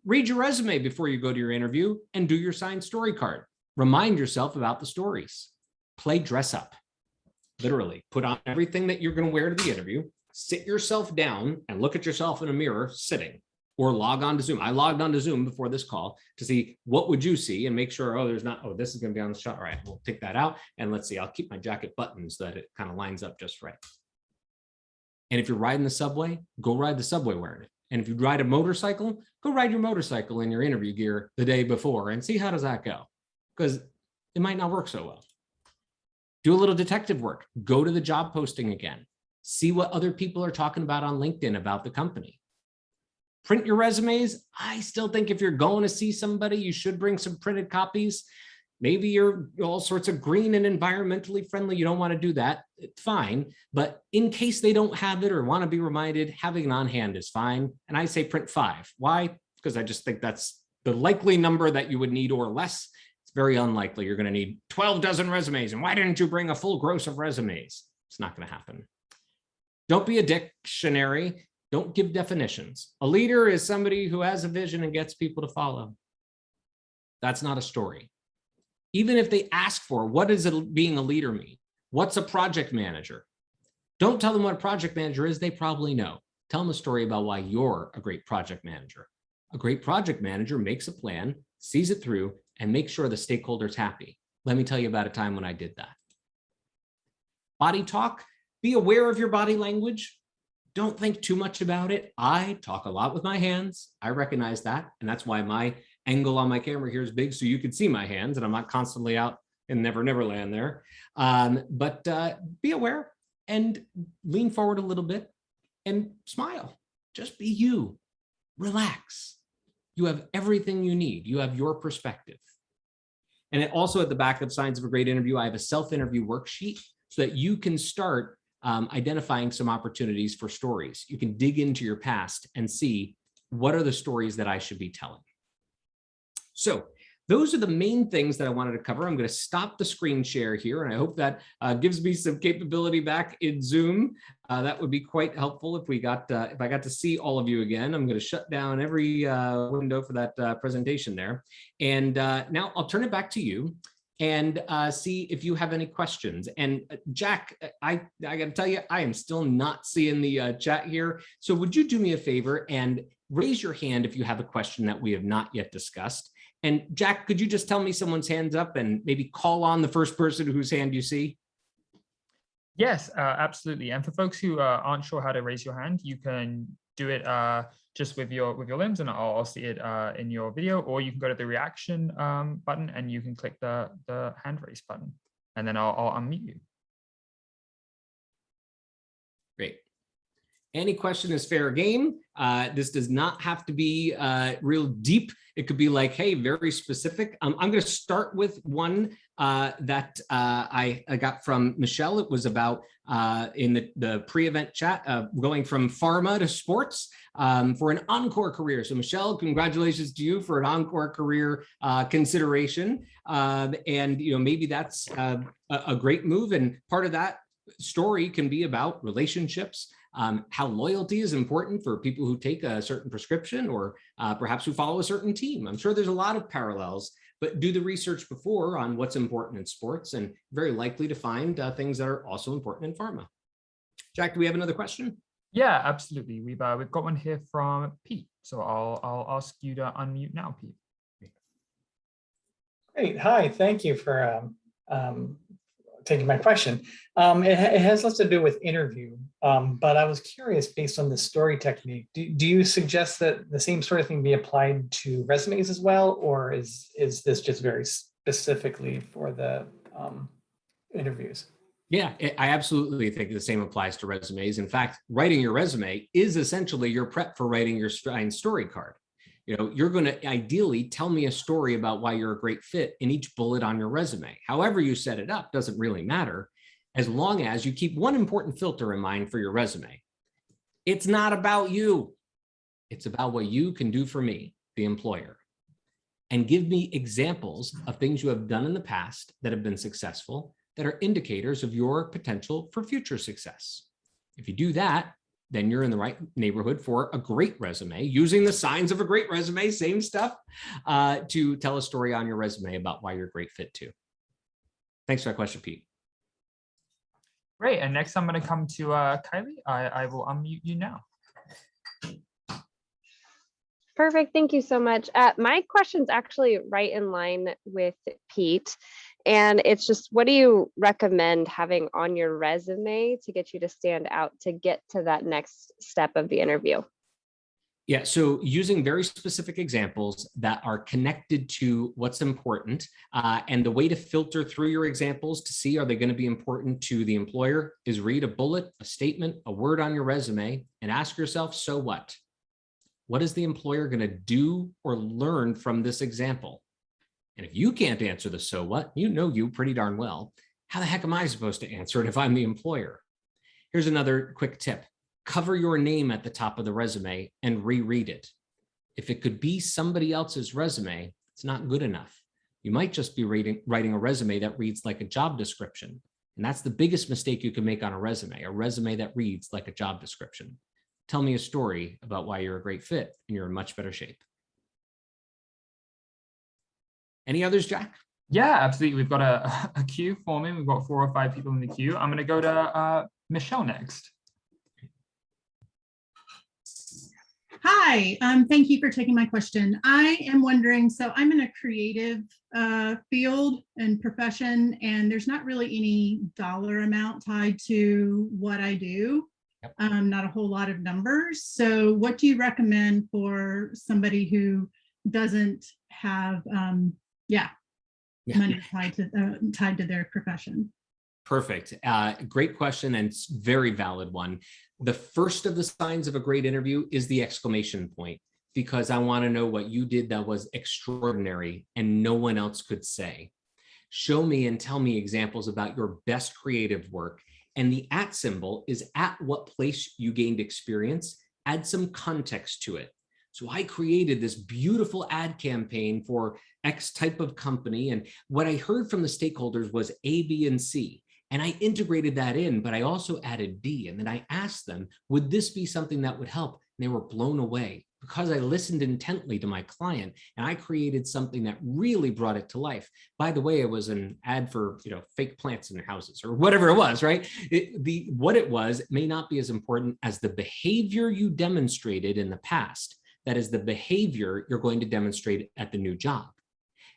[SPEAKER 1] Read your resume before you go to your interview and do your signed story card. Remind yourself about the stories. Play dress up. Literally, put on everything that you're going to wear to the interview, sit yourself down and look at yourself in a mirror sitting, or log on to Zoom. I logged on to Zoom before this call to see what would you see and make sure, oh, there's not, oh, this is going to be on the shot. All right, we'll take that out. And let's see, I'll keep my jacket buttoned so that it kind of lines up just right. And if you're riding the subway, go ride the subway wearing it. And if you ride a motorcycle, go ride your motorcycle in your interview gear the day before and see how does that go? Because it might not work so well. Do a little detective work. Go to the job posting again. See what other people are talking about on LinkedIn about the company. Print your resumes. I still think if you're going to see somebody, you should bring some printed copies. Maybe you're all sorts of green and environmentally friendly. You don't want to do that. It's fine. But in case they don't have it or want to be reminded, having it on hand is fine. And I say print 5. Why? Because I just think that's the likely number that you would need or less. It's very unlikely you're going to need 12 dozen resumes. And why didn't you bring a full gross of resumes? It's not going to happen. Don't be a dictionary. Don't give definitions. A leader is somebody who has a vision and gets people to follow. That's not a story. Even if they ask for, what does being a leader mean? What's a project manager? Don't tell them what a project manager is. They probably know. Tell them a story about why you're a great project manager. A great project manager makes a plan, sees it through, and makes sure the stakeholder's happy. Let me tell you about a time when I did that. Body talk, be aware of your body language. Don't think too much about it. I talk a lot with my hands. I recognize that. And that's why my angle on my camera here is big, so you can see my hands and I'm not constantly out in Never Never Land there. But be aware and lean forward a little bit and smile. Just be you. Relax. You have everything you need. You have your perspective. And also at the back of Signs of a Great Interview, I have a self-interview worksheet so that you can start identifying some opportunities for stories. You can dig into your past and see what are the stories that I should be telling. So those are the main things that I wanted to cover. I'm going to stop the screen share here, and I hope that gives me some capability back in Zoom. That would be quite helpful if I got to see all of you again. I'm going to shut down every window for that presentation there. And now I'll turn it back to you and see if you have any questions. And Jack, I got to tell you, I am still not seeing the chat here. So would you do me a favor and raise your hand if you have a question that we have not yet discussed? And Jack, could you just tell me someone's hands up and maybe call on the first person whose hand you see?
[SPEAKER 2] Yes, absolutely. And for folks who aren't sure how to raise your hand, you can do it just with your limbs, and I'll see it in your video, or you can go to the reaction button and you can click the hand raise button, and then I'll unmute you.
[SPEAKER 1] Great. Any question is fair game. This does not have to be real deep. It could be like, hey, very specific. I'm going to start with one that I got from Michelle. It was about in the pre-event chat, going from pharma to sports for an encore career. So Michelle, congratulations to you for an encore career consideration. And maybe that's a great move. And part of that story can be about relationships. How loyalty is important for people who take a certain prescription or perhaps who follow a certain team. I'm sure there's a lot of parallels, but do the research before on what's important in sports and very likely to find things that are also important in pharma. Jack, do we have another question?
[SPEAKER 2] Yeah, absolutely. We've got one here from Pete. So I'll ask you to unmute now, Pete.
[SPEAKER 3] Great. Hi, thank you for taking my question. It has less to do with interview, but I was curious, based on the story technique, do you suggest that the same sort of thing be applied to resumes as well, or is this just very specifically for the interviews?
[SPEAKER 1] Yeah, I absolutely think the same applies to resumes. In fact, writing your resume is essentially your prep for writing your story card. You're going to ideally tell me a story about why you're a great fit in each bullet on your resume. However you set it up doesn't really matter, as long as you keep one important filter in mind for your resume. It's not about you. It's about what you can do for me, the employer. And give me examples of things you have done in the past that have been successful, that are indicators of your potential for future success. If you do that, then you're in the right neighborhood for a great resume, using the signs of a great resume, same stuff, to tell a story on your resume about why you're a great fit too. Thanks for that question, Pete.
[SPEAKER 2] Great, and next I'm going to come to Kylie. I will unmute you now.
[SPEAKER 4] Perfect, thank you so much. My question's actually right in line with Pete. And it's just, what do you recommend having on your resume to get you to stand out to get to that next step of the interview?
[SPEAKER 1] Yeah, so using very specific examples that are connected to what's important, and the way to filter through your examples to see are they going to be important to the employer is read a bullet, a statement, a word on your resume, and ask yourself, so what? What is the employer going to do or learn from this example? And if you can't answer the so what, you pretty darn well. How the heck am I supposed to answer it if I'm the employer? Here's another quick tip. Cover your name at the top of the resume and reread it. If it could be somebody else's resume, it's not good enough. You might just be writing a resume that reads like a job description. And that's the biggest mistake you can make on a resume that reads like a job description. Tell me a story about why you're a great fit and you're in much better shape. Any others, Jack?
[SPEAKER 2] Yeah, absolutely. We've got a queue forming. We've got 4 or 5 people in the queue. I'm going to go to Michelle next.
[SPEAKER 5] Hi, thank you for taking my question. I am wondering, so I'm in a creative field and profession, and there's not really any dollar amount tied to what I do.
[SPEAKER 1] Yep.
[SPEAKER 5] Not a whole lot of numbers. So what do you recommend for somebody who doesn't have, money tied to their profession?
[SPEAKER 1] Perfect. Great question, and very valid one. The first of the signs of a great interview is the exclamation point, because I want to know what you did that was extraordinary and no one else could say. Show me and tell me examples about your best creative work. And the @ symbol is at what place you gained experience. Add some context to it. So I created this beautiful ad campaign for X type of company. And what I heard from the stakeholders was A, B, and C. And I integrated that in, but I also added D. And then I asked them, would this be something that would help? And they were blown away because I listened intently to my client and I created something that really brought it to life. By the way, it was an ad for, fake plants in their houses or whatever it was, right? What it was may not be as important as the behavior you demonstrated in the past. That is the behavior you're going to demonstrate at the new job.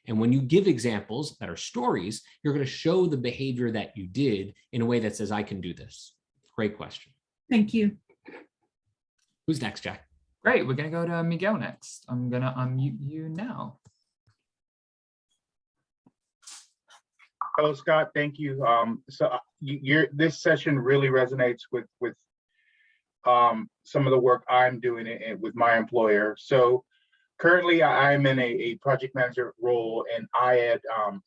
[SPEAKER 1] And when you give examples that are stories, you're going to show the behavior that you did in a way that says, I can do this. Great question.
[SPEAKER 5] Thank you.
[SPEAKER 1] Who's next, Jack?
[SPEAKER 2] Great, we're gonna go to Miguel next. I'm gonna unmute you now.
[SPEAKER 6] Hello, Scott. Thank you. This session really resonates with some of the work I'm doing with my employer. So currently I'm in a project manager role, and I had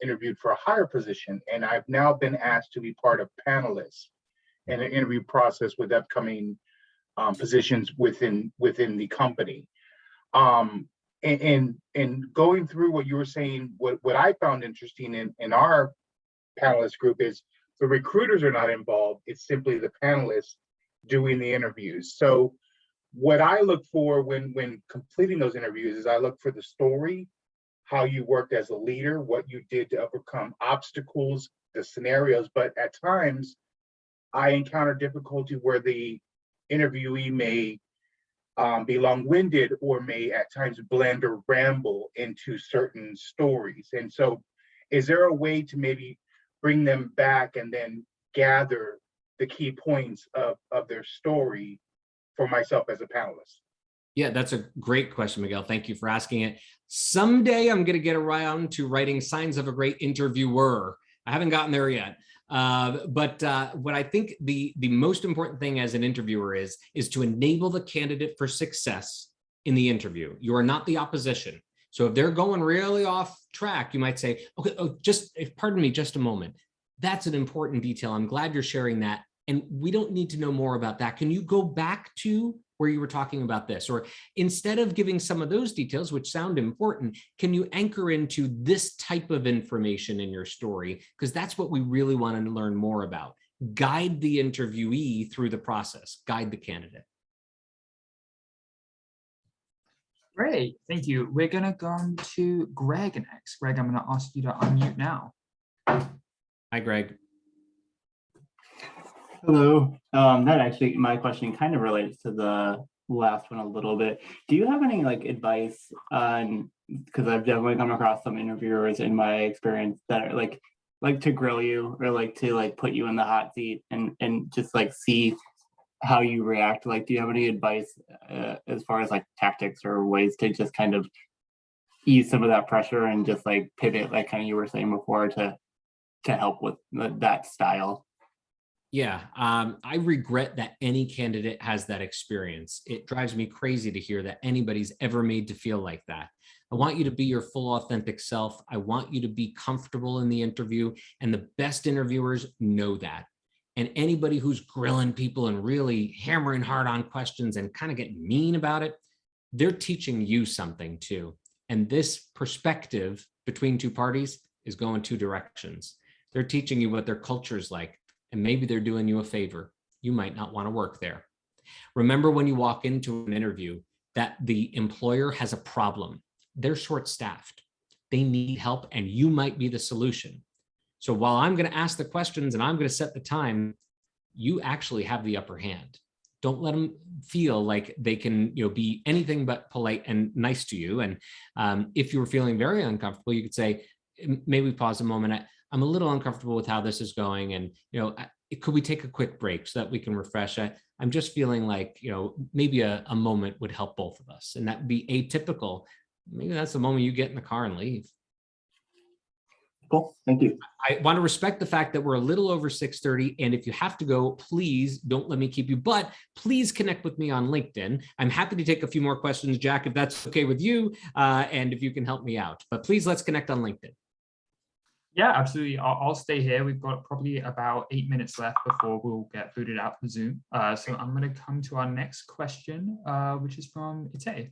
[SPEAKER 6] interviewed for a higher position, and I've now been asked to be part of panelists in an interview process with upcoming positions within the company. And going through what you were saying, what I found interesting in our panelist group is the recruiters are not involved. It's simply the panelists doing the interviews. So what I look for when completing those interviews is I look for the story, how you worked as a leader, what you did to overcome obstacles, the scenarios. But at times I encounter difficulty where the interviewee may be long-winded or may at times blend or ramble into certain stories. And so is there a way to maybe bring them back and then gather the key points of their story for myself as a panelist?
[SPEAKER 1] Yeah, that's a great question, Miguel. Thank you for asking it. Someday I'm going to get around to writing signs of a great interviewer. I haven't gotten there yet. But what I think the most important thing as an interviewer is to enable the candidate for success in the interview. You are not the opposition. So if they're going really off track, you might say, okay, pardon me just a moment. That's an important detail. I'm glad you're sharing that. And we don't need to know more about that. Can you go back to where you were talking about this? Or instead of giving some of those details, which sound important, can you anchor into this type of information in your story? Because that's what we really want to learn more about. Guide the interviewee through the process, guide the candidate.
[SPEAKER 2] Great, thank you. We're gonna go to Greg next. Greg, I'm gonna ask you to unmute now.
[SPEAKER 1] Hi, Greg.
[SPEAKER 7] Hello. That actually, my question kind of relates to the last one a little bit. Do you have any advice on, because I've definitely come across some interviewers in my experience that are like to grill you or to put you in the hot seat and just see how you react? Do you have any advice as far as tactics or ways to just kind of ease some of that pressure and just pivot, kind of you were saying before, to help with that style?
[SPEAKER 1] Yeah, I regret that any candidate has that experience. It drives me crazy to hear that anybody's ever made to feel like that. I want you to be your full authentic self. I want you to be comfortable in the interview, and the best interviewers know that. And anybody who's grilling people and really hammering hard on questions and kind of getting mean about it, they're teaching you something too. And this perspective between two parties is going two directions. They're teaching you what their culture's like. And maybe they're doing you a favor. You might not want to work there. Remember when you walk into an interview that the employer has a problem. They're short-staffed. They need help, and you might be the solution. So while I'm going to ask the questions and I'm going to set the time, you actually have the upper hand. Don't let them feel like they can, be anything but polite and nice to you. And if you were feeling very uncomfortable, you could say, maybe pause a moment. I'm a little uncomfortable with how this is going. And, could we take a quick break so that we can refresh? I'm just feeling like, maybe a moment would help both of us. And that would be atypical. Maybe that's the moment you get in the car and leave.
[SPEAKER 7] Cool, thank you.
[SPEAKER 1] I want to respect the fact that we're a little over 6:30. And if you have to go, please don't let me keep you, but please connect with me on LinkedIn. I'm happy to take a few more questions, Jack, if that's okay with you, and if you can help me out. But please, let's connect on LinkedIn.
[SPEAKER 2] Yeah, absolutely. I'll stay here. We've got probably about 8 minutes left before we'll get booted out for Zoom. So I'm going to come to our next question, which is from Itay.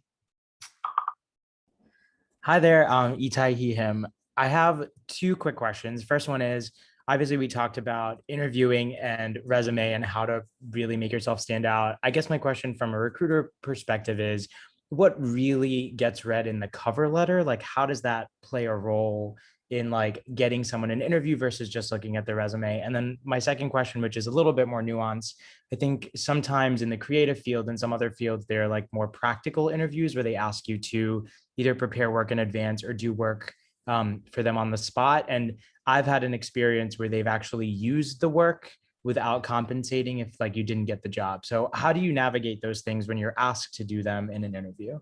[SPEAKER 8] Hi there, Itai, he, him. I have two quick questions. First one is, obviously we talked about interviewing and resume and how to really make yourself stand out. I guess my question from a recruiter perspective is, what really gets read in the cover letter? Like, how does that play a role in like getting someone an interview versus just looking at the resume? And then my second question, which is a little bit more nuanced, I think sometimes in the creative field and some other fields, they're like more practical interviews where they ask you to either prepare work in advance or do work for them on the spot. And I've had an experience where they've actually used the work without compensating if like you didn't get the job. So how do you navigate those things when you're asked to do them in an interview?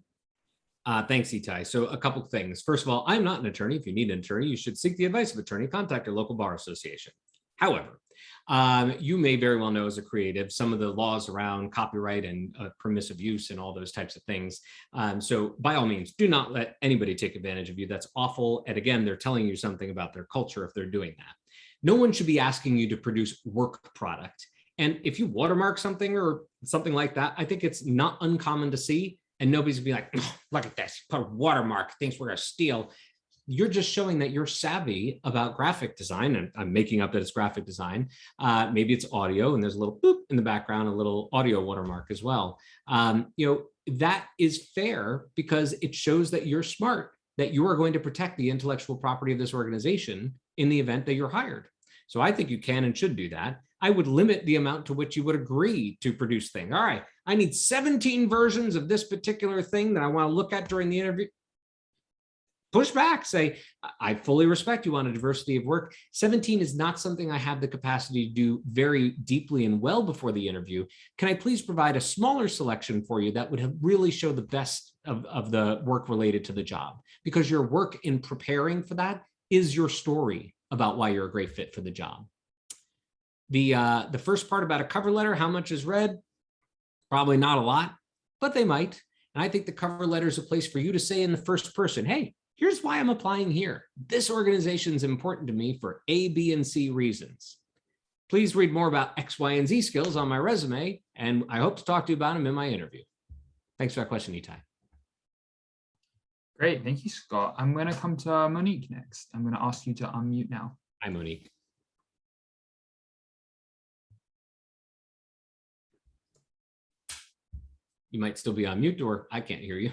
[SPEAKER 1] Thanks, Itai. So a couple of things. First of all, I'm not an attorney. If you need an attorney, you should seek the advice of an attorney, contact your local bar association. However, you may very well know as a creative some of the laws around copyright and permissive use and all those types of things. So by all means, do not let anybody take advantage of you. That's awful. And again, they're telling you something about their culture if they're doing that. No one should be asking you to produce work product. And if you watermark something or something like that, I think it's not uncommon to see. And nobody's gonna be like, oh, look at this, put a watermark, thinks we're gonna steal. You're just showing that you're savvy about graphic design. And I'm making up that it's graphic design. Maybe it's audio and there's a little boop in the background, a little audio watermark as well. That is fair because it shows that you're smart, that you are going to protect the intellectual property of this organization in the event that you're hired. So I think you can and should do that. I would limit the amount to which you would agree to produce things. All right, I need 17 versions of this particular thing that I want to look at during the interview. Push back, say, I fully respect you on a diversity of work. 17 is not something I have the capacity to do very deeply and well before the interview. Can I please provide a smaller selection for you that would really show the best of the work related to the job? Because your work in preparing for that is your story about why you're a great fit for the job. The first part about a cover letter, how much is read? Probably not a lot, but they might. And I think the cover letter is a place for you to say in the first person, hey, here's why I'm applying here. This organization is important to me for A, B, and C reasons. Please read more about X, Y, and Z skills on my resume, and I hope to talk to you about them in my interview. Thanks for that question, Itai.
[SPEAKER 2] Great, thank you, Scott. I'm going to come to Monique next. I'm going to ask you to unmute now.
[SPEAKER 1] Hi, Monique. You might still be on mute, or I can't hear you.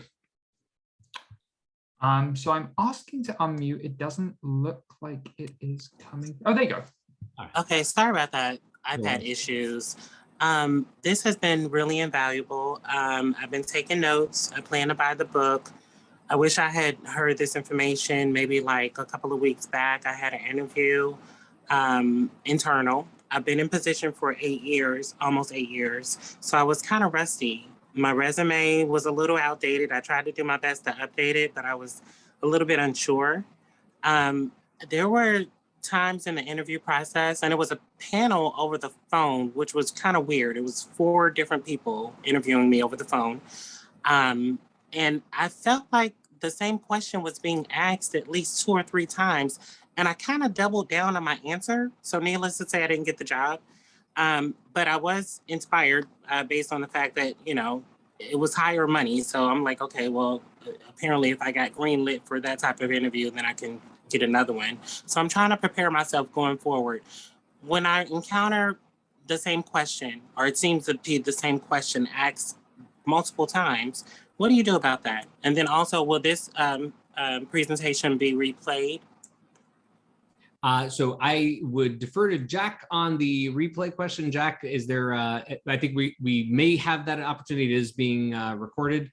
[SPEAKER 2] So I'm asking to unmute. It doesn't look like it is coming. Oh, there you go.
[SPEAKER 9] Right. Okay, sorry about that. I've had issues. This has been really invaluable. I've been taking notes. I plan to buy the book. I wish I had heard this information maybe like a couple of weeks back. I had an interview, internal. I've been in position for 8 years, almost 8 years. So I was kind of rusty. My resume was a little outdated. I tried to do my best to update it, but I was a little bit unsure. There were times in the interview process, and it was a panel over the phone, which was kind of weird. It was 4 different people interviewing me over the phone. And I felt like the same question was being asked at least 2 or 3 times. And I kind of doubled down on my answer. So needless to say, I didn't get the job. But I was inspired based on the fact that, you know, it was higher money. So I'm like, okay, well, apparently if I got greenlit for that type of interview, then I can get another one. So I'm trying to prepare myself going forward. When I encounter the same question, or it seems to be the same question asked multiple times, what do you do about that? And then also, will this presentation be replayed?
[SPEAKER 1] So I would defer to Jack on the replay question. Jack, is there, I think we may have that opportunity. It is being recorded.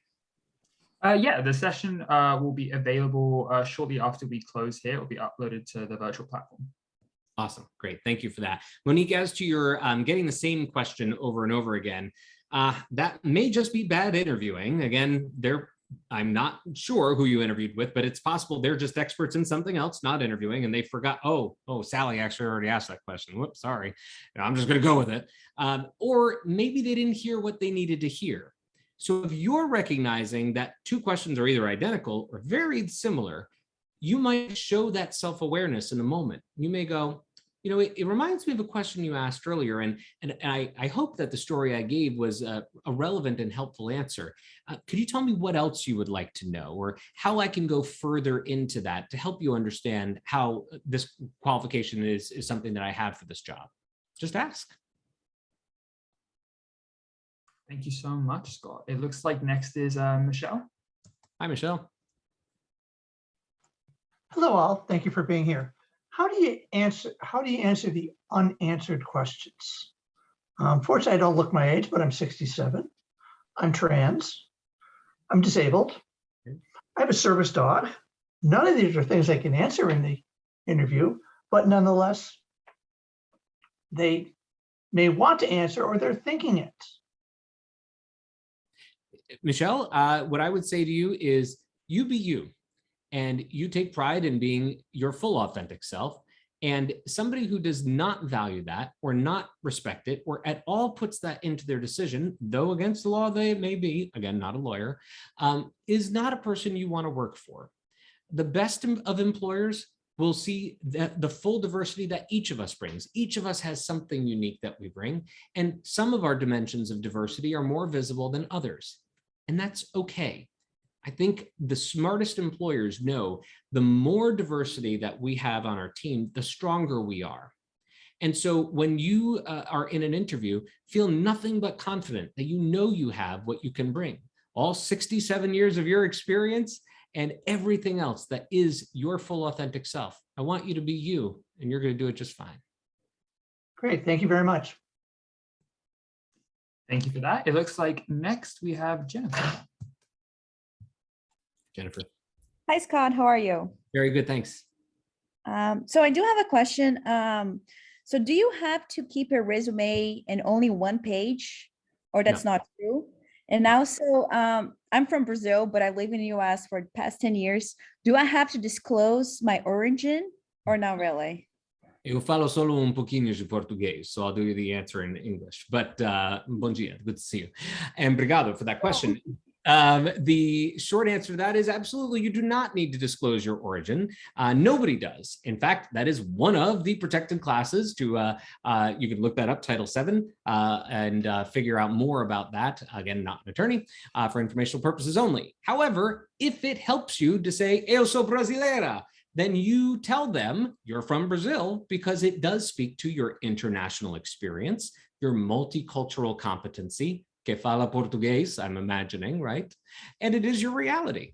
[SPEAKER 2] Yeah, the session will be available shortly after we close here. It will be uploaded to the virtual platform.
[SPEAKER 1] Awesome. Great. Thank you for that. Monique, as to your getting the same question over and over again, that may just be bad interviewing. Again, I'm not sure who you interviewed with, but it's possible they're just experts in something else, not interviewing, and they forgot, oh, Sally actually already asked that question. Whoops, sorry. I'm just going to go with it. Or maybe they didn't hear what they needed to hear. So if you're recognizing that two questions are either identical or very similar, you might show that self-awareness in the moment. You may go, it reminds me of a question you asked earlier, and I hope that the story I gave was a relevant and helpful answer. Could you tell me what else you would like to know, or how I can go further into that to help you understand how this qualification is something that I have for this job? Just ask.
[SPEAKER 2] Thank you so much, Scott. It looks like next is Michelle.
[SPEAKER 1] Hi, Michelle.
[SPEAKER 10] Hello, all. Thank you for being here. How do you answer the unanswered questions? Fortunately, I don't look my age, but I'm 67. I'm trans. I'm disabled. I have a service dog. None of these are things I can answer in the interview, but nonetheless, they may want to answer or they're thinking it.
[SPEAKER 1] Michelle, what I would say to you is you be you, and you take pride in being your full authentic self. And somebody who does not value that or not respect it or at all puts that into their decision, though against the law they may be, again, not a lawyer, is not a person you want to work for. The best of employers will see that the full diversity that each of us brings. Each of us has something unique that we bring, and some of our dimensions of diversity are more visible than others, and that's okay. I think the smartest employers know the more diversity that we have on our team, the stronger we are. And so when you are in an interview, feel nothing but confident that you have what you can bring. All 67 years of your experience and everything else that is your full authentic self. I want you to be you, and you're going to do it just fine.
[SPEAKER 10] Great. Thank you very much.
[SPEAKER 2] Thank you for that. It looks like next we have Jennifer.
[SPEAKER 1] Jennifer.
[SPEAKER 11] Hi, Scott. How are you?
[SPEAKER 1] Very good. Thanks.
[SPEAKER 11] So I do have a question. So do you have to keep a resume in only one page, or that's not true? And also, I'm from Brazil, but I live in the US for the past 10 years. Do I have to disclose my origin or not really?
[SPEAKER 1] Eu falo solo um pouquinho de português, so I'll do the answer in English. But bom dia, good to see you. And obrigado for that question. The short answer to that is absolutely, you do not need to disclose your origin. Nobody does. In fact, that is one of the protected classes to, you can look that up, Title VII, and figure out more about that. Again, not an attorney, for informational purposes only. However, if it helps you to say, eu sou brasileira, then you tell them you're from Brazil, because it does speak to your international experience, your multicultural competency, que fala português, I'm imagining, right? And it is your reality.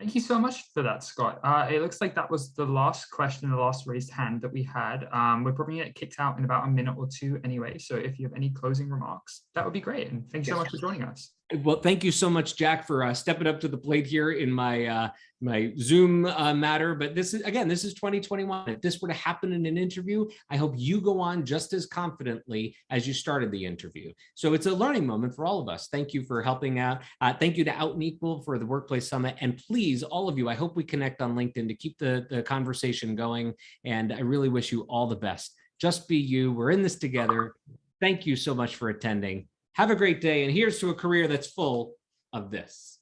[SPEAKER 2] Thank you so much for that, Scott. It looks like that was the last question, the last raised hand that we had. We're probably going to get kicked out in about a minute or two anyway. So if you have any closing remarks, that would be great. And thanks so much for joining us.
[SPEAKER 1] Well, thank you so much, Jack, for stepping up to the plate here in my my Zoom matter. But this is 2021. If this were to happen in an interview, I hope you go on just as confidently as you started the interview. So it's a learning moment for all of us. Thank you for helping out. Thank you to Out and Equal for the Workplace Summit. And please, all of you, I hope we connect on LinkedIn to keep the conversation going. And I really wish you all the best. Just be you. We're in this together. Thank you so much for attending. Have a great day, and here's to a career that's full of this.